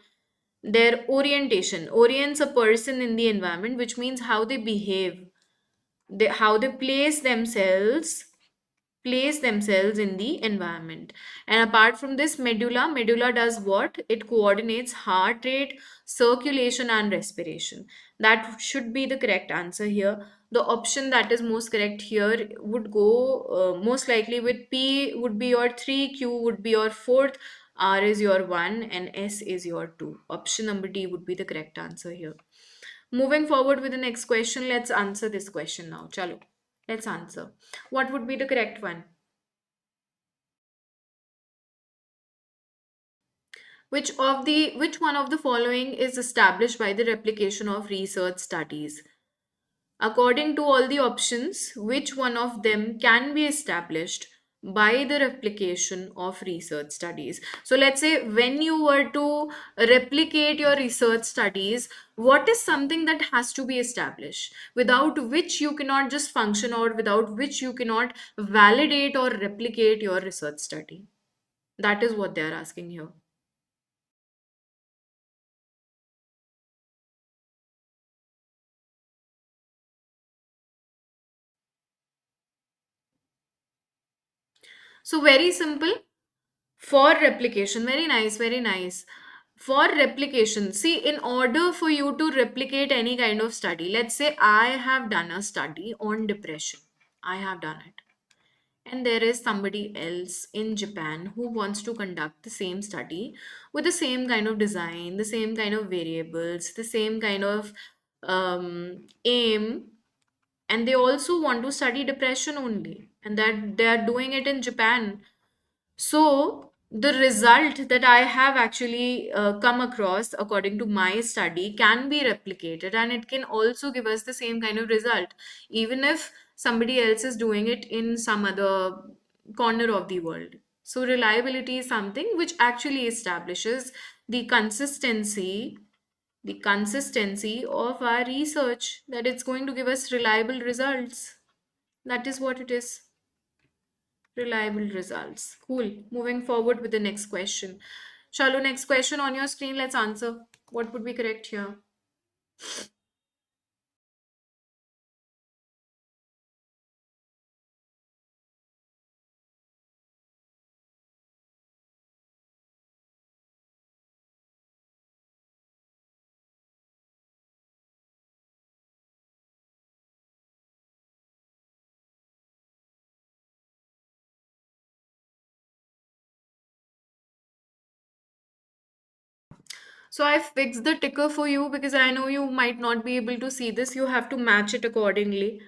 their orientation, orients a person in the environment, which means how they behave, how they place themselves in the environment. And apart from this, medulla does what? It coordinates heart rate, circulation, and respiration. That should be the correct answer here. The option that is most correct here would go most likely with P would be your 3, Q would be your fourth, R is your 1, and S is your 2. Option number D would be the correct answer here. Moving forward with the next question, let's answer this question now. Chalo, let's answer. What would be the correct one? Which one of the following is established by the replication of research studies? According to all the options, which one of them can be established by the replication of research studies? So let's say when you were to replicate your research studies, what is something that has to be established, without which you cannot just function, or without which you cannot validate or replicate your research study? That is what they are asking here. So very simple. For replication, very nice, very nice. For replication, see, in order for you to replicate any kind of study, let's say I have done a study on depression. I have done it. And there is somebody else in Japan who wants to conduct the same study with the same kind of design, the same kind of variables, the same kind of aim, and they also want to study depression only, and that they are doing it in Japan. So, the result that I have actually come across according to my study can be replicated, and it can also give us the same kind of result, even if somebody else is doing it in some other corner of the world. So, reliability is something which actually establishes the consistency of our research, that it's going to give us reliable results. That is what it is. Reliable results. Cool. Moving forward with the next question. Chalo, next question on your screen. Let's answer. What would be correct here? So I fixed the ticker for you because I know you might not be able to see this. You have to match it accordingly.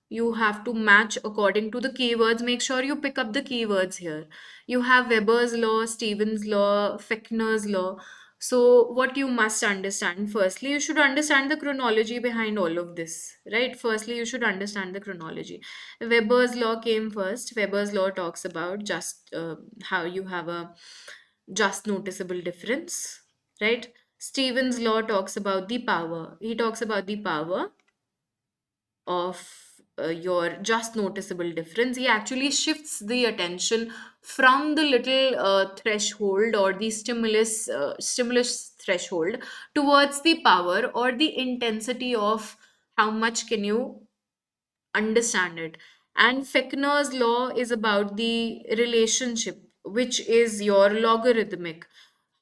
You have to match according to the keywords. Make sure you pick up the keywords here. You have Weber's law, Stevens law, Fechner's law. So, what you must understand, firstly, you should understand the chronology behind all of this, right? Firstly, you should understand the chronology. Weber's law came first. Weber's law talks about just how you have a just noticeable difference, right? Stevens' law talks about the power. He talks about the power of your just noticeable difference. He actually shifts the attention from the little threshold or the stimulus threshold towards the power or the intensity of how much can you understand it. And Fechner's law is about the relationship, which is your logarithmic.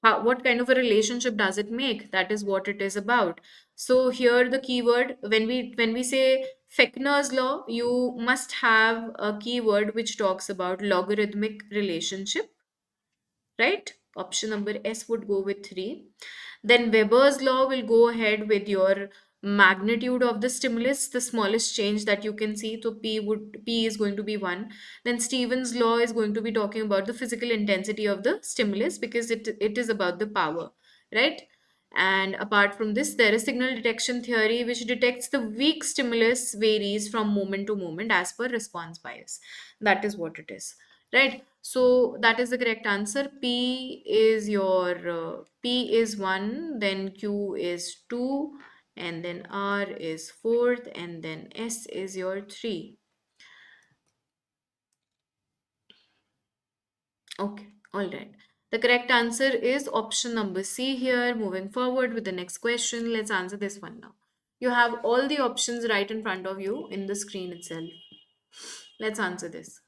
What kind of a relationship does it make? That is what it is about. So here the keyword, when we say Fechner's law, you must have a keyword which talks about logarithmic relationship, right? Option number S would go with 3. Then Weber's law will go ahead with your magnitude of the stimulus, the smallest change that you can see. So P is going to be 1. Then Stevens' law is going to be talking about the physical intensity of the stimulus because it is about the power, right? And apart from this, there is signal detection theory, which detects the weak stimulus varies from moment to moment as per response bias. That is what it is, right? So that is the correct answer. P is 1, then Q is 2, and then R is 4th, and then S is your 3. Okay, all right. The correct answer is option number C here. Moving forward with the next question, let's answer this one now. You have all the options right in front of you in the screen itself. Let's answer this.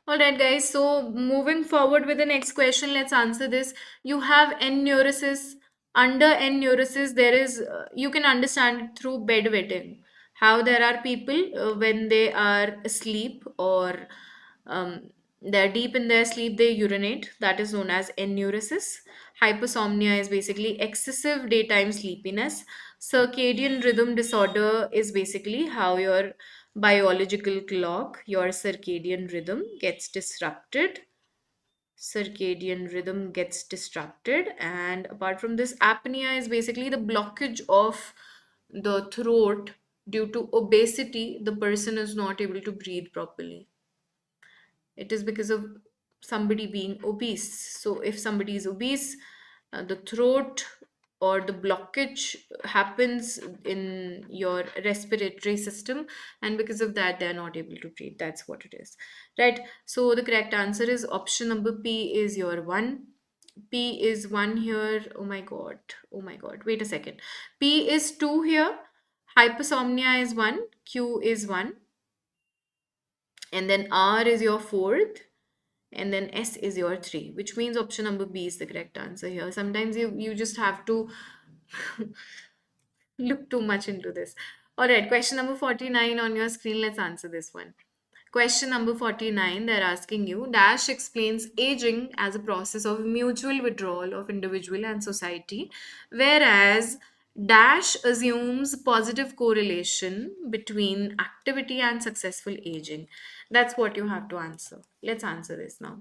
All right, guys. So moving forward with the next question, let's answer this. You have N neurosis. Under N neurosis, there is you can understand it through bedwetting. How there are people when they are asleep or they're deep in their sleep, they urinate. That is known as enuresis. Hypersomnia is basically excessive daytime sleepiness. Circadian rhythm disorder is basically how your biological clock, your circadian rhythm gets disrupted. Circadian rhythm gets disrupted. And apart from this, apnea is basically the blockage of the throat due to obesity. The person is not able to breathe properly. It is because of somebody being obese. So if somebody is obese, the throat or the blockage happens in your respiratory system, and because of that they are not able to breathe. That's what it is, right? So the correct answer is option number P is your 1. P is 1 here. Oh my god, oh my god, wait a second. P is 2 here. Hypersomnia is 1. Q is 1, and then R is your 4th, and then S is your 3, which means option number B is the correct answer here. Sometimes you just have to look too much into this. All right, question number 49 on your screen. Let's answer this one. Question number 49, they're asking you, Dash explains aging as a process of mutual withdrawal of individual and society, whereas Dash assumes positive correlation between activity and successful aging. That's what you have to answer. Let's answer this now.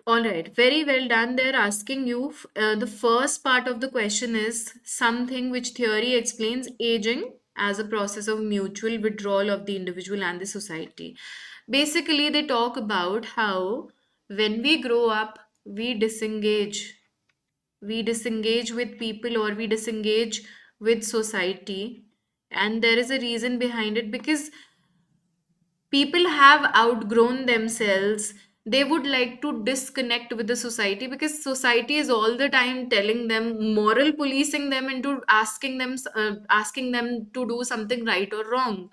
All right, very well done. They're asking you the first part of the question is something which theory explains aging. as a process of mutual withdrawal of the individual and the society. Basically, they talk about how when we grow up, we disengage. We disengage with people, or we disengage with society. And there is a reason behind it, because people have outgrown themselves. They would like to disconnect with the society, because society is all the time telling them, moral policing them into asking them to do something right or wrong.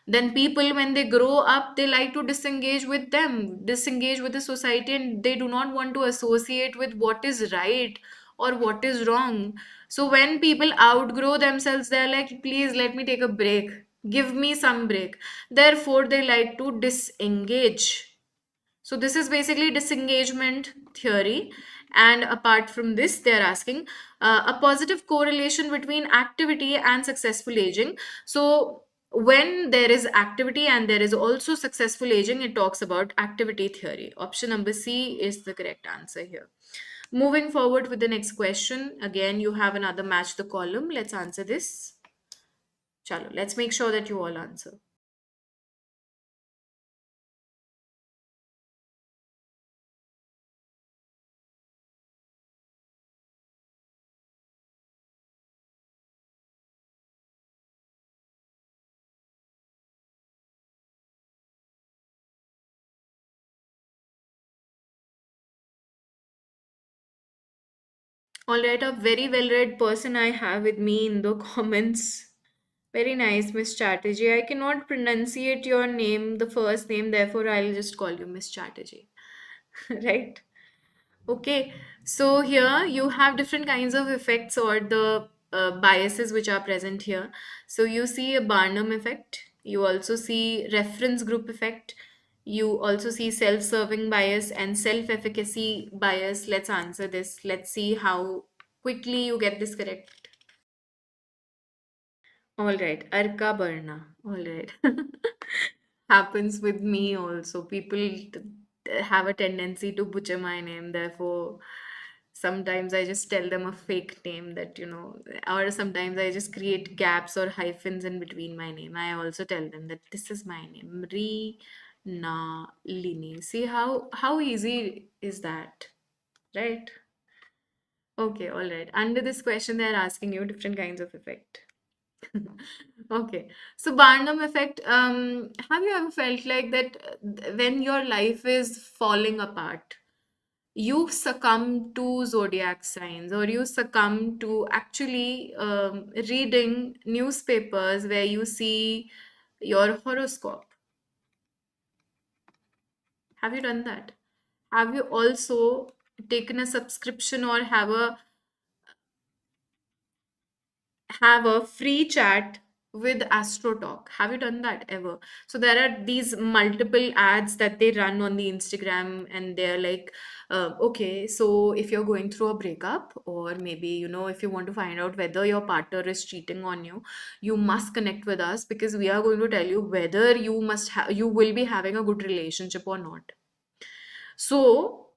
Then people, when they grow up, they like to disengage with the society, and they do not want to associate with what is right or what is wrong. So when people outgrow themselves, they're like, please let me take a break, give me some break. Therefore, they like to disengage. So, this is basically disengagement theory. And apart from this, they are asking a positive correlation between activity and successful aging. So, when there is activity and there is also successful aging, it talks about activity theory. Option number C is the correct answer here. Moving forward with the next question. Again, you have another match the column. Let's answer this. Chalo, let's make sure that you all answer. All right, a very well read person I have with me in the comments. Very nice, Miss Chatterjee. I cannot pronunciate your name, the first name, therefore I'll just call you Miss Chatterjee. Right? Okay, so here you have different kinds of effects, or the biases which are present here. So you see a Barnum effect, you also see reference group effect, you also see self-serving bias and self-efficacy bias. Let's answer this. Let's see how quickly you get this correct. All right, Arka Barna. All right. Happens with me also. People have a tendency to butcher my name. Therefore, sometimes I just tell them a fake name that, or sometimes I just create gaps or hyphens in between my name. I also tell them that this is my name, Mrinalini. See how easy is that, right? Okay, all right. Under this question, they're asking you different kinds of effect. Okay. So Barnum effect, have you ever felt like that when your life is falling apart, you succumb to zodiac signs, or you succumb to actually reading newspapers where you see your horoscope? Have you done that? Have you also taken a subscription, or have a free chat with AstroTalk? Have you done that ever? So there are these multiple ads that they run on the Instagram, and they're like, okay, so if you're going through a breakup, or maybe, if you want to find out whether your partner is cheating on you, you must connect with us, because we are going to tell you whether you will be having a good relationship or not. So,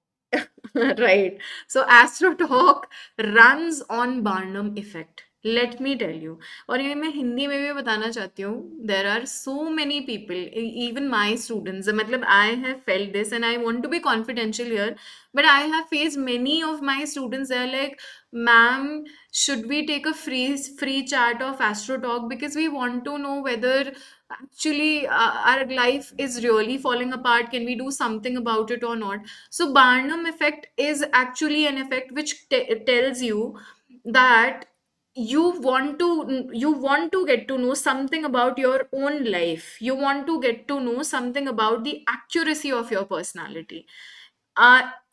right. So AstroTalk runs on Barnum effect. Let me tell you. और ये मैं हिंदी में भी बताना चाहती हूँ. There are so many people, even my students. मतलब I have felt this, and I want to be confidential here. But I have faced many of my students. They're like, "Ma'am, should we take a free chat of AstroTalk, because we want to know whether actually our life is really falling apart, can we do something about it or not?" So Barnum effect is actually an effect which tells you that you want to get to know something about your own life. You want to get to know something about the accuracy of your personality.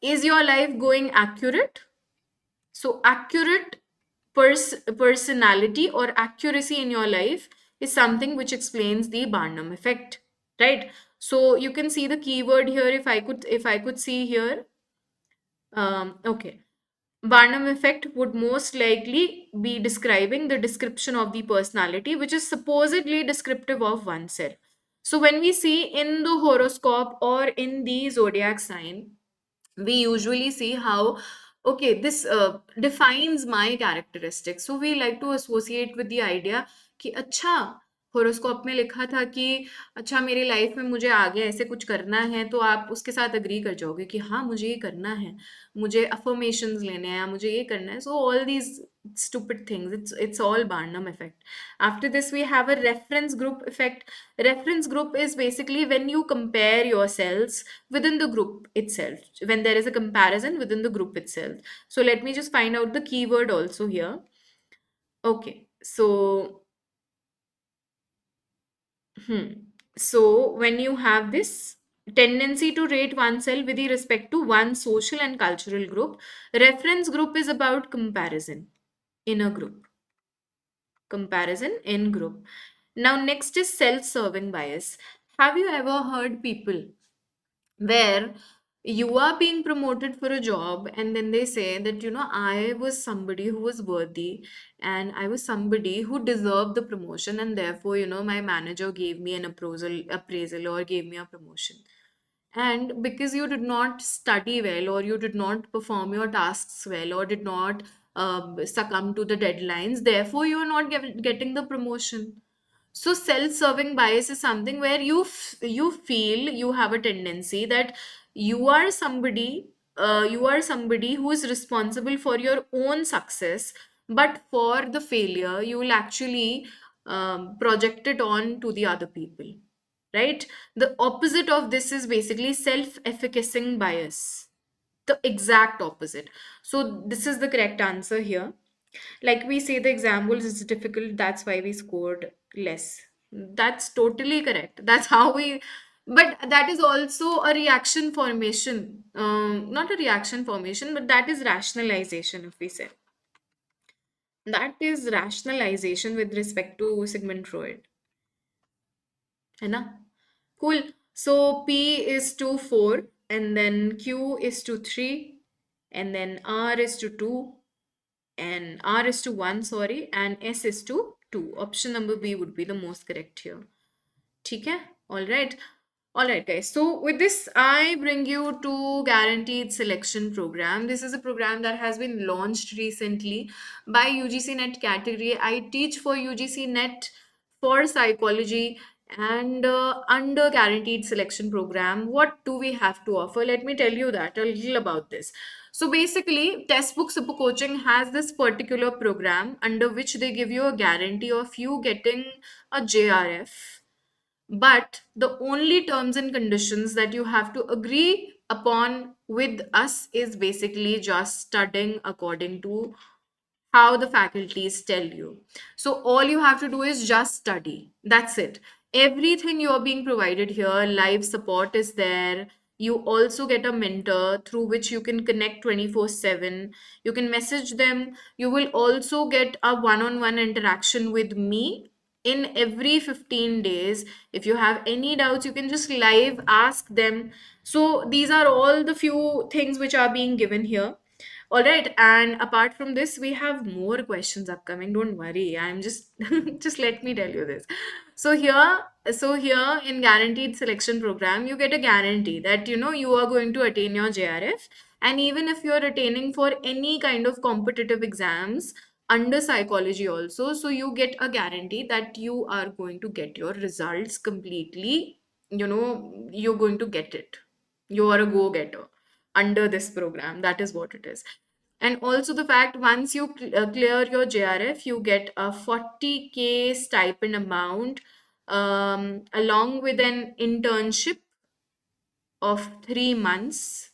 Is your life going accurate? So, accurate personality or accuracy in your life is something which explains the Barnum effect, right? So, you can see the keyword here. If I could see here, okay. Barnum effect would most likely be describing the description of the personality, which is supposedly descriptive of oneself. So, when we see in the horoscope or in the zodiac sign, we usually see how okay, this defines my characteristics. So we like to associate with the idea कि अच्छा horoscope में लिखा था कि अच्छा मेरी life में मुझे आगे ऐसे कुछ करना है, तो आप उसके साथ अग्री कर जाओगे कि हाँ मुझे ये करना है, मुझे अफर्मेशंस लेने हैं, मुझे ये करना है. So all these stupid things, it's all Barnum effect. After this we have a reference group effect. Reference group is basically when you compare yourselves within the group itself, when there is a comparison within the group itself. So let me just find out the keyword also here. Okay, so hmm. So when you have this tendency to rate oneself with respect to one social and cultural group, reference group is about comparison in a group. Comparison in group. Now next is self-serving bias. Have you ever heard people where you are being promoted for a job and then they say that, I was somebody who was worthy and I was somebody who deserved the promotion, and therefore, my manager gave me an appraisal or gave me a promotion. And because you did not study well, or you did not perform your tasks well, or did not succumb to the deadlines, therefore you are not getting the promotion. So self-serving bias is something where you feel you have a tendency that you are somebody who is responsible for your own success, but for the failure you will actually project it on to the other people, right? The opposite of this is basically self-efficacing bias, the exact opposite. So this is the correct answer here. Like we say, the exam was difficult, that's why we scored less. That's totally correct. That's how we, but that is also a reaction formation. Not a reaction formation, but that is rationalization, if we say. That is rationalization with respect to Sigmund Freud. है ना? Cool. So P is to 4, and then Q is to 3, and then R is to 2, and R is to 1, sorry, and S is to 2. Option number B would be the most correct here. ठीक है? All right. All right, guys. So with this, I bring you to Guaranteed Selection Program. This is a program that has been launched recently by UGC NET category. I teach for UGC NET for psychology, and under Guaranteed Selection Program, what do we have to offer? Let me tell you that a little about this. So basically, Textbook Super Coaching has this particular program under which they give you a guarantee of you getting a JRF, but the only terms and conditions that you have to agree upon with us is basically just studying according to how the faculties tell you. So all you have to do is just study. That's it. Everything you are being provided here, live support is there. You also get a mentor through which you can connect 24/7. You can message them. You will also get a one-on-one interaction with me in every 15 days. If you have any doubts, you can just live ask them. So these are all the few things which are being given here. All right, and apart from this, we have more questions upcoming. Don't worry, I'm just just let me tell you this. So here in Guaranteed Selection Program, you get a guarantee that you are going to attain your JRF, and even if you are attaining for any kind of competitive exams under psychology also, so you get a guarantee that you are going to get your results completely. You're going to get it. You are a go-getter under this program. That is what it is. And also the fact, once you clear your JRF, you get a 40K stipend amount, along with an of 3 months,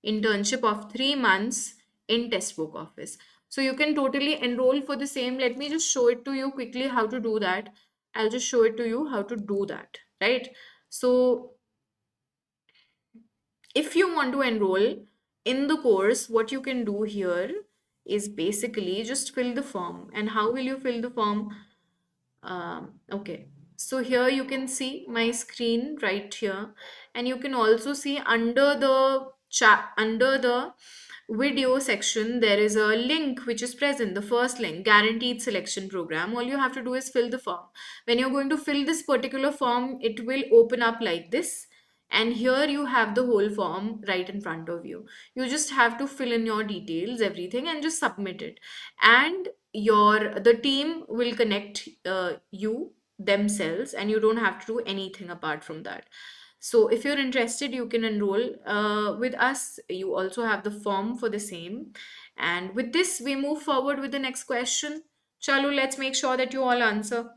internship of 3 months in textbook office. So you can totally enroll for the same. Let me just show it to you quickly how to do that. I'll just show it to you how to do that, right? So if you want to enroll in the course, what you can do here is basically just fill the form. And how will you fill the form? Okay, so here you can see my screen right here, and you can also see under the chat, under the video section, there is a link which is present, the first link, Guaranteed Selection Program. All you have to do is fill the form. When you're going to fill this particular form, it will open up like this. And here you have the whole form right in front of you. You just have to fill in your details, everything, and just submit it. And the team will connect you themselves, and you don't have to do anything apart from that. So if you're interested, you can enroll with us. You also have the form for the same. And with this, we move forward with the next question. Chalu, let's make sure that you all answer.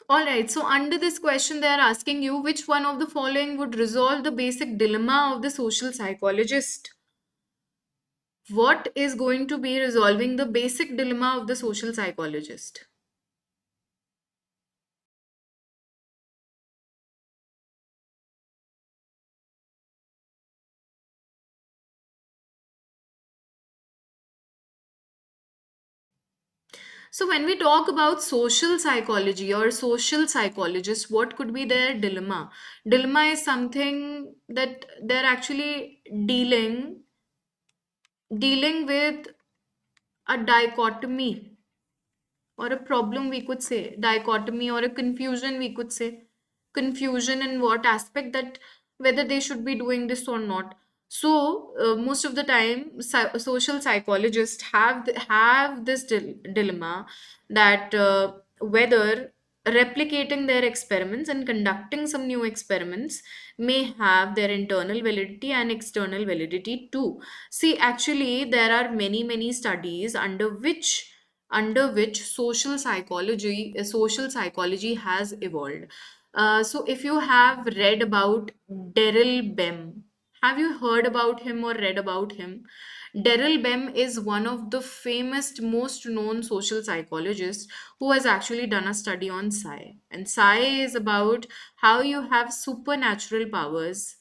All right, so under this question, they are asking you which one of the following would resolve the basic dilemma of the social psychologist? What is going to be resolving the basic dilemma of the social psychologist? So, when we talk about social psychology or social psychologists, what could be their dilemma? Dilemma is something that they're actually dealing with a dichotomy or a problem, we could say dichotomy, or a confusion, we could say confusion in what aspect, that whether they should be doing this or not. So most of the time social psychologists have this dilemma, that whether replicating their experiments and conducting some new experiments may have their internal validity and external validity too. See, actually there are many studies under which social psychology has evolved. So if you have read about Daryl Bem, have you heard about him or read about him? Daryl Bem is one of the famous, most known social psychologists who has actually done a study on psi. And psi is about how you have supernatural powers,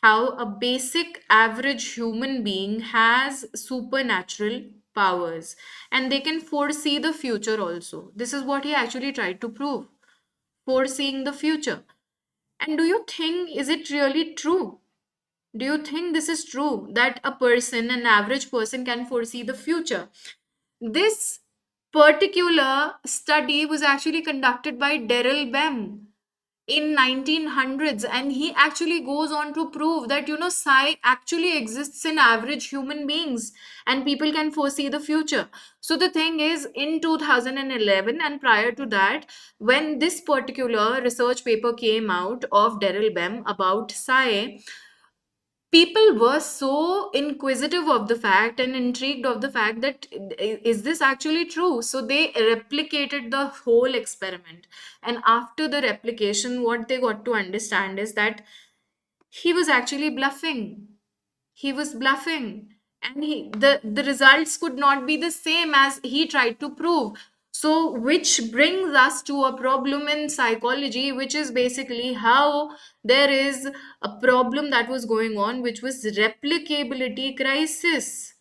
how a basic average human being has supernatural powers, and they can foresee the future also. This is what he actually tried to prove, foreseeing the future. And do you think, is it really true? Do you think this is true, that a person, an average person, can foresee the future? This particular study was actually conducted by Daryl Bem in 1900s, and he actually goes on to prove that psi actually exists in average human beings, and people can foresee the future. So the thing is, in 2011 and prior to that, when this particular research paper came out of Daryl Bem about psi, people were so inquisitive of the fact and intrigued of the fact that is this actually true. So they replicated the whole experiment, and after the replication, what they got to understand is that he was actually bluffing. He was bluffing, and the results could not be the same as he tried to prove. So which brings us to a problem in psychology, which is basically how there is a problem that was going on, which was replicability crisis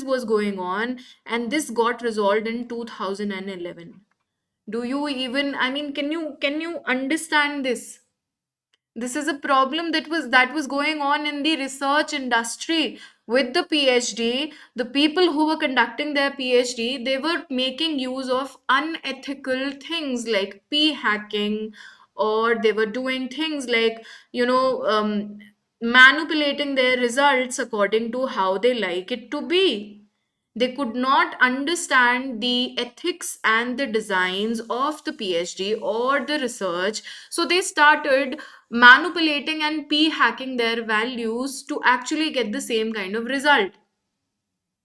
was going on, and this got resolved in 2011. Do you even, I mean, can you understand this? This is a problem that was going on in the research industry with the PhD. The people who were conducting their PhD, they were making use of unethical things like p hacking, or they were doing things like manipulating their results according to how they like it to be. They could not understand the ethics and the designs of the PhD or the research. So they started manipulating and p hacking their values to actually get the same kind of result.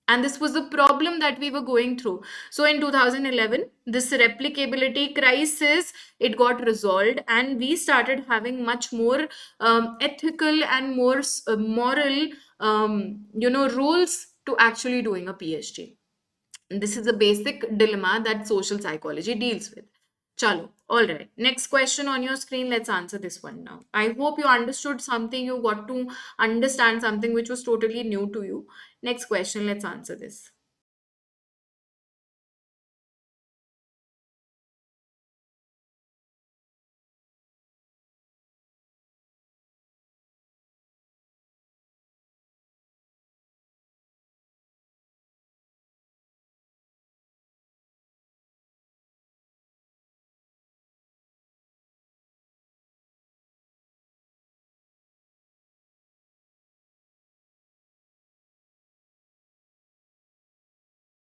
And this was the problem that we were going through. So in 2011, this replicability crisis, it got resolved, and we started having much more ethical and more moral rules to actually doing a PhD. This is a basic dilemma that social psychology deals with. Chalo. All right. Next question on your screen. Let's answer this one now. I hope you understood something. You got to understand something which was totally new to you. Next question. Let's answer this.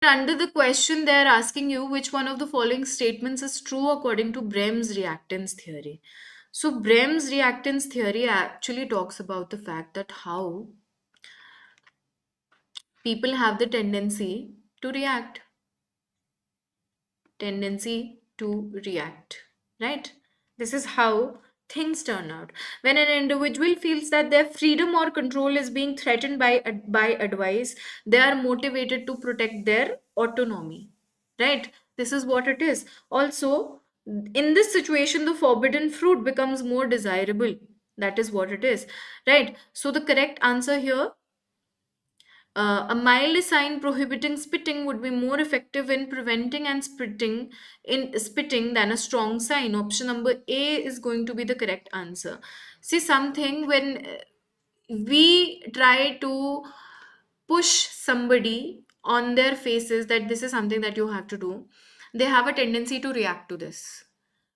Under the question, they're asking you which one of the following statements is true according to Brehm's reactance theory. So, Brehm's reactance theory actually talks about the fact that how people have the tendency to react, right? This is how things turn out. When an individual feels that their freedom or control is being threatened by advice, they are motivated to protect their autonomy, right? This is what it is. Also, in this situation, the forbidden fruit becomes more desirable. That is what it is, right? So the correct answer here, a mild sign prohibiting spitting would be more effective in preventing and spitting than a strong sign. Option number A is going to be the correct answer. See, something when we try to push somebody on their faces that this is something that you have to do, they have a tendency to react to this.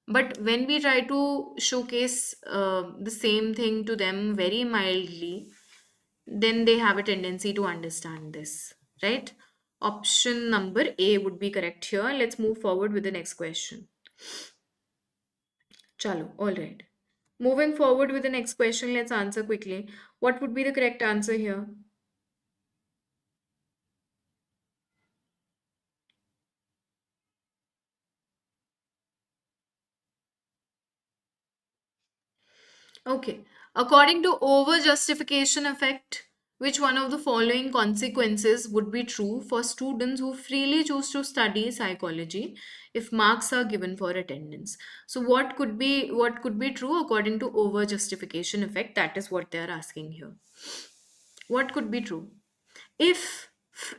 But when we try to showcase the same thing to them very mildly, then they have a tendency to understand this, right? Option number A would be correct here. Let's move forward with the next question. Chalo, all right. Moving forward with the next question, let's answer quickly. What would be the correct answer here? Okay. According to over justification effect, which one of the following consequences would be true for students who freely choose to study psychology if marks are given for attendance? So what could be true according to over justification effect? That is what they are asking here. What could be true? If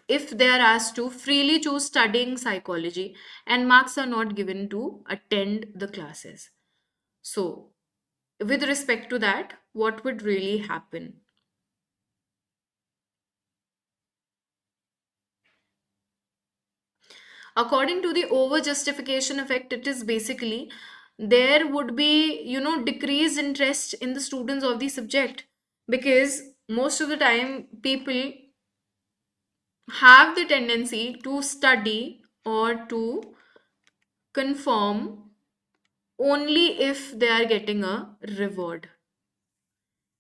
if they are asked to freely choose studying psychology and marks are not given to attend the classes. So with respect to that, what would really happen? According to the over justification effect, it is basically there would be, decreased interest in the students of the subject, because most of the time people have the tendency to study or to conform only if they are getting a reward.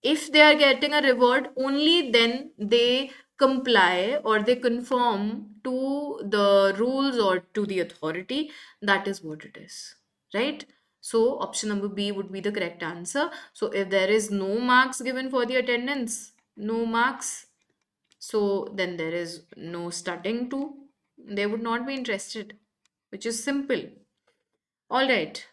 If they are getting a reward, only then they comply or they conform to the rules or to the authority. That is what it is, right? So option number B would be the correct answer. So if there is no marks given for the attendance, no marks, so then there is no studying too. They would not be interested, which is simple. All right,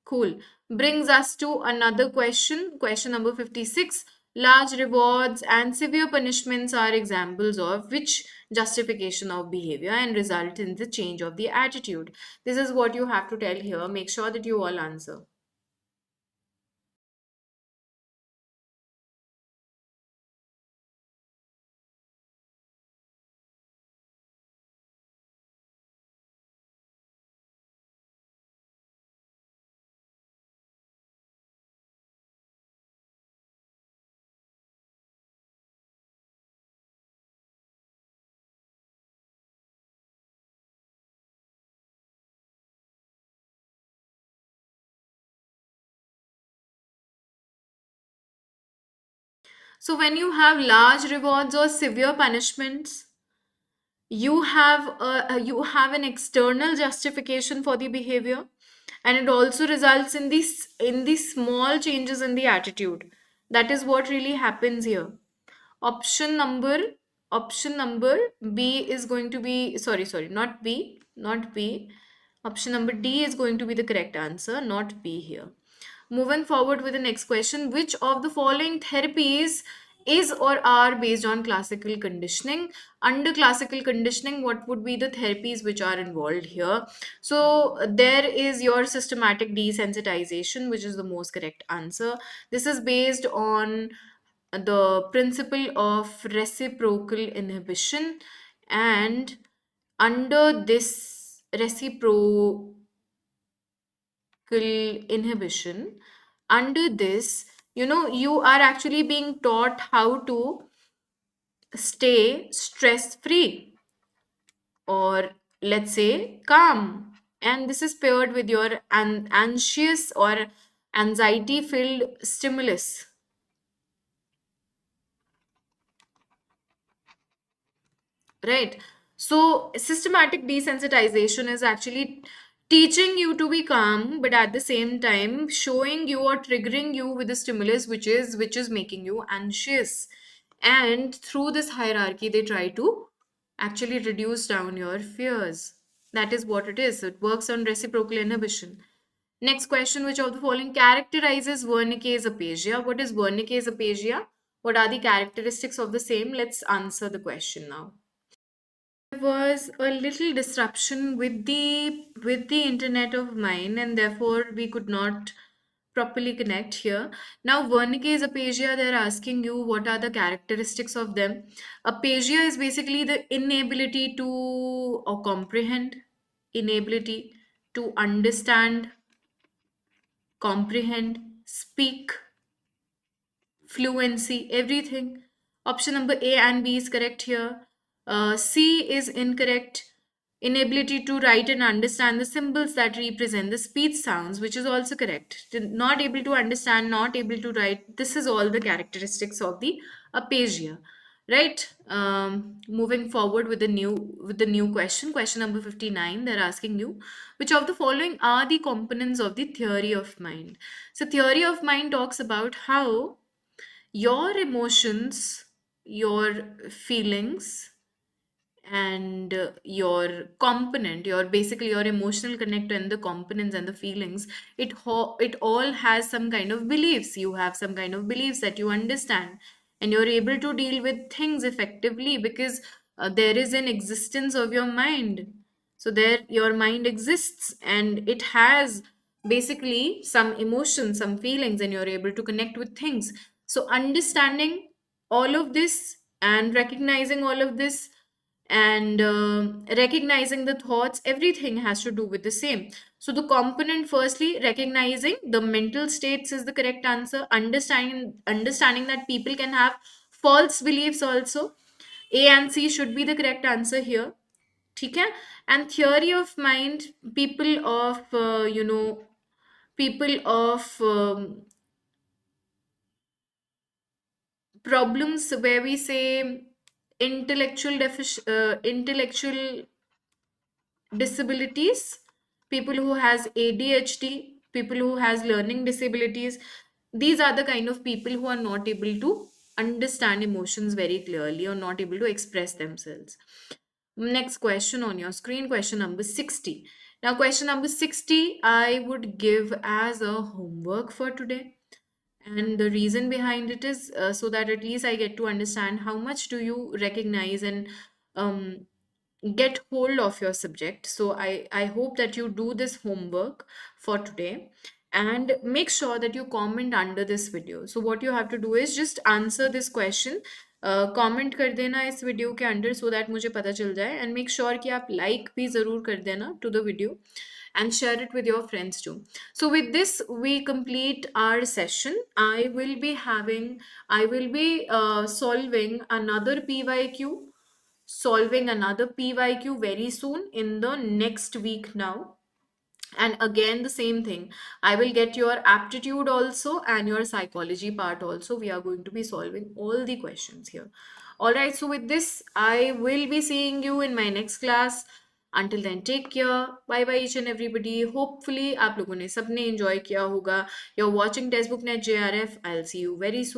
cool. Brings us to another question. Question number 56. Large rewards and severe punishments are examples of which justification of behavior and result in the change of the attitude. This is what you have to tell here. Make sure that you all answer. So, when you have large rewards or severe punishments, you have an external justification for the behavior, and it also results in these small changes in the attitude. That is what really happens here. Option number option number B is going to be, sorry, not B, not B. Option number D is going to be the correct answer, not B here. Moving forward with the next question, which of the following therapies is or are based on classical conditioning? Under classical conditioning, what would be the therapies which are involved here? So there is your systematic desensitization, which is the most correct answer. This is based on the principle of reciprocal inhibition, and under this reciprocal inhibition, under this, you are actually being taught how to stay stress free, or let's say calm, and this is paired with your anxious or anxiety filled stimulus. Right. So systematic desensitization is actually teaching you to be calm, but at the same time showing you or triggering you with a stimulus which is making you anxious. And through this hierarchy, they try to actually reduce down your fears. That is what it is. It works on reciprocal inhibition. Next question, which of the following characterizes Wernicke's aphasia? What is Wernicke's aphasia? What are the characteristics of the same? Let's answer the question now. There was a little disruption with the internet of mine, and therefore we could not properly connect here. Now, Wernicke's aphasia, they're asking you what are the characteristics of them. Aphasia is basically the inability to or comprehend, inability to understand, comprehend, speak, fluency, everything. Option number A and B is correct here. C is incorrect. Inability to write and understand the symbols that represent the speech sounds, which is also correct. Not able to understand, not able to write. This is all the characteristics of the aphasia. Right. Moving forward with the new question. Question number 59. They're asking you which of the following are the components of the theory of mind. So theory of mind talks about how your emotions, your feelings, and your component, your basically your emotional connect and the components and the feelings, it all has some kind of beliefs. You have some kind of beliefs that you understand, and you're able to deal with things effectively because there is an existence of your mind. So there your mind exists and it has basically some emotions, some feelings, and you're able to connect with things. So understanding all of this and recognizing all of this and recognizing the thoughts, everything has to do with the same. So the component, firstly recognizing the mental states is the correct answer. Understanding that people can have false beliefs also. A and C should be the correct answer here. Okay. And theory of mind, people of people of problems where we say intellectual disabilities, people who has ADHD, people who has learning disabilities, these are the kind of people who are not able to understand emotions very clearly or not able to express themselves. Next question on your screen, question number 60. Now question number 60 I would give as a homework for today, and the reason behind it is so that at least I get to understand how much do you recognize and um, get hold of your subject. So I hope that you do this homework for today and make sure that you comment under this video. So what you have to do is just answer this question, comment कर देना इस video के under so that मुझे पता चल जाए, and make sure कि आप लाइक भी ज़रूर कर देना to the video and share it with your friends too. So with this we complete our session. I will be solving another PYQ, very soon in the next week now. And again the same thing, I will get your aptitude also and your psychology part also. We are going to be solving all the questions here. All right, so with this I will be seeing you in my next class. Until then, take care. Bye bye each and everybody. Hopefully आप लोगों ने सबने enjoy किया होगा. You're watching textbook net JRF. I'll see you very soon.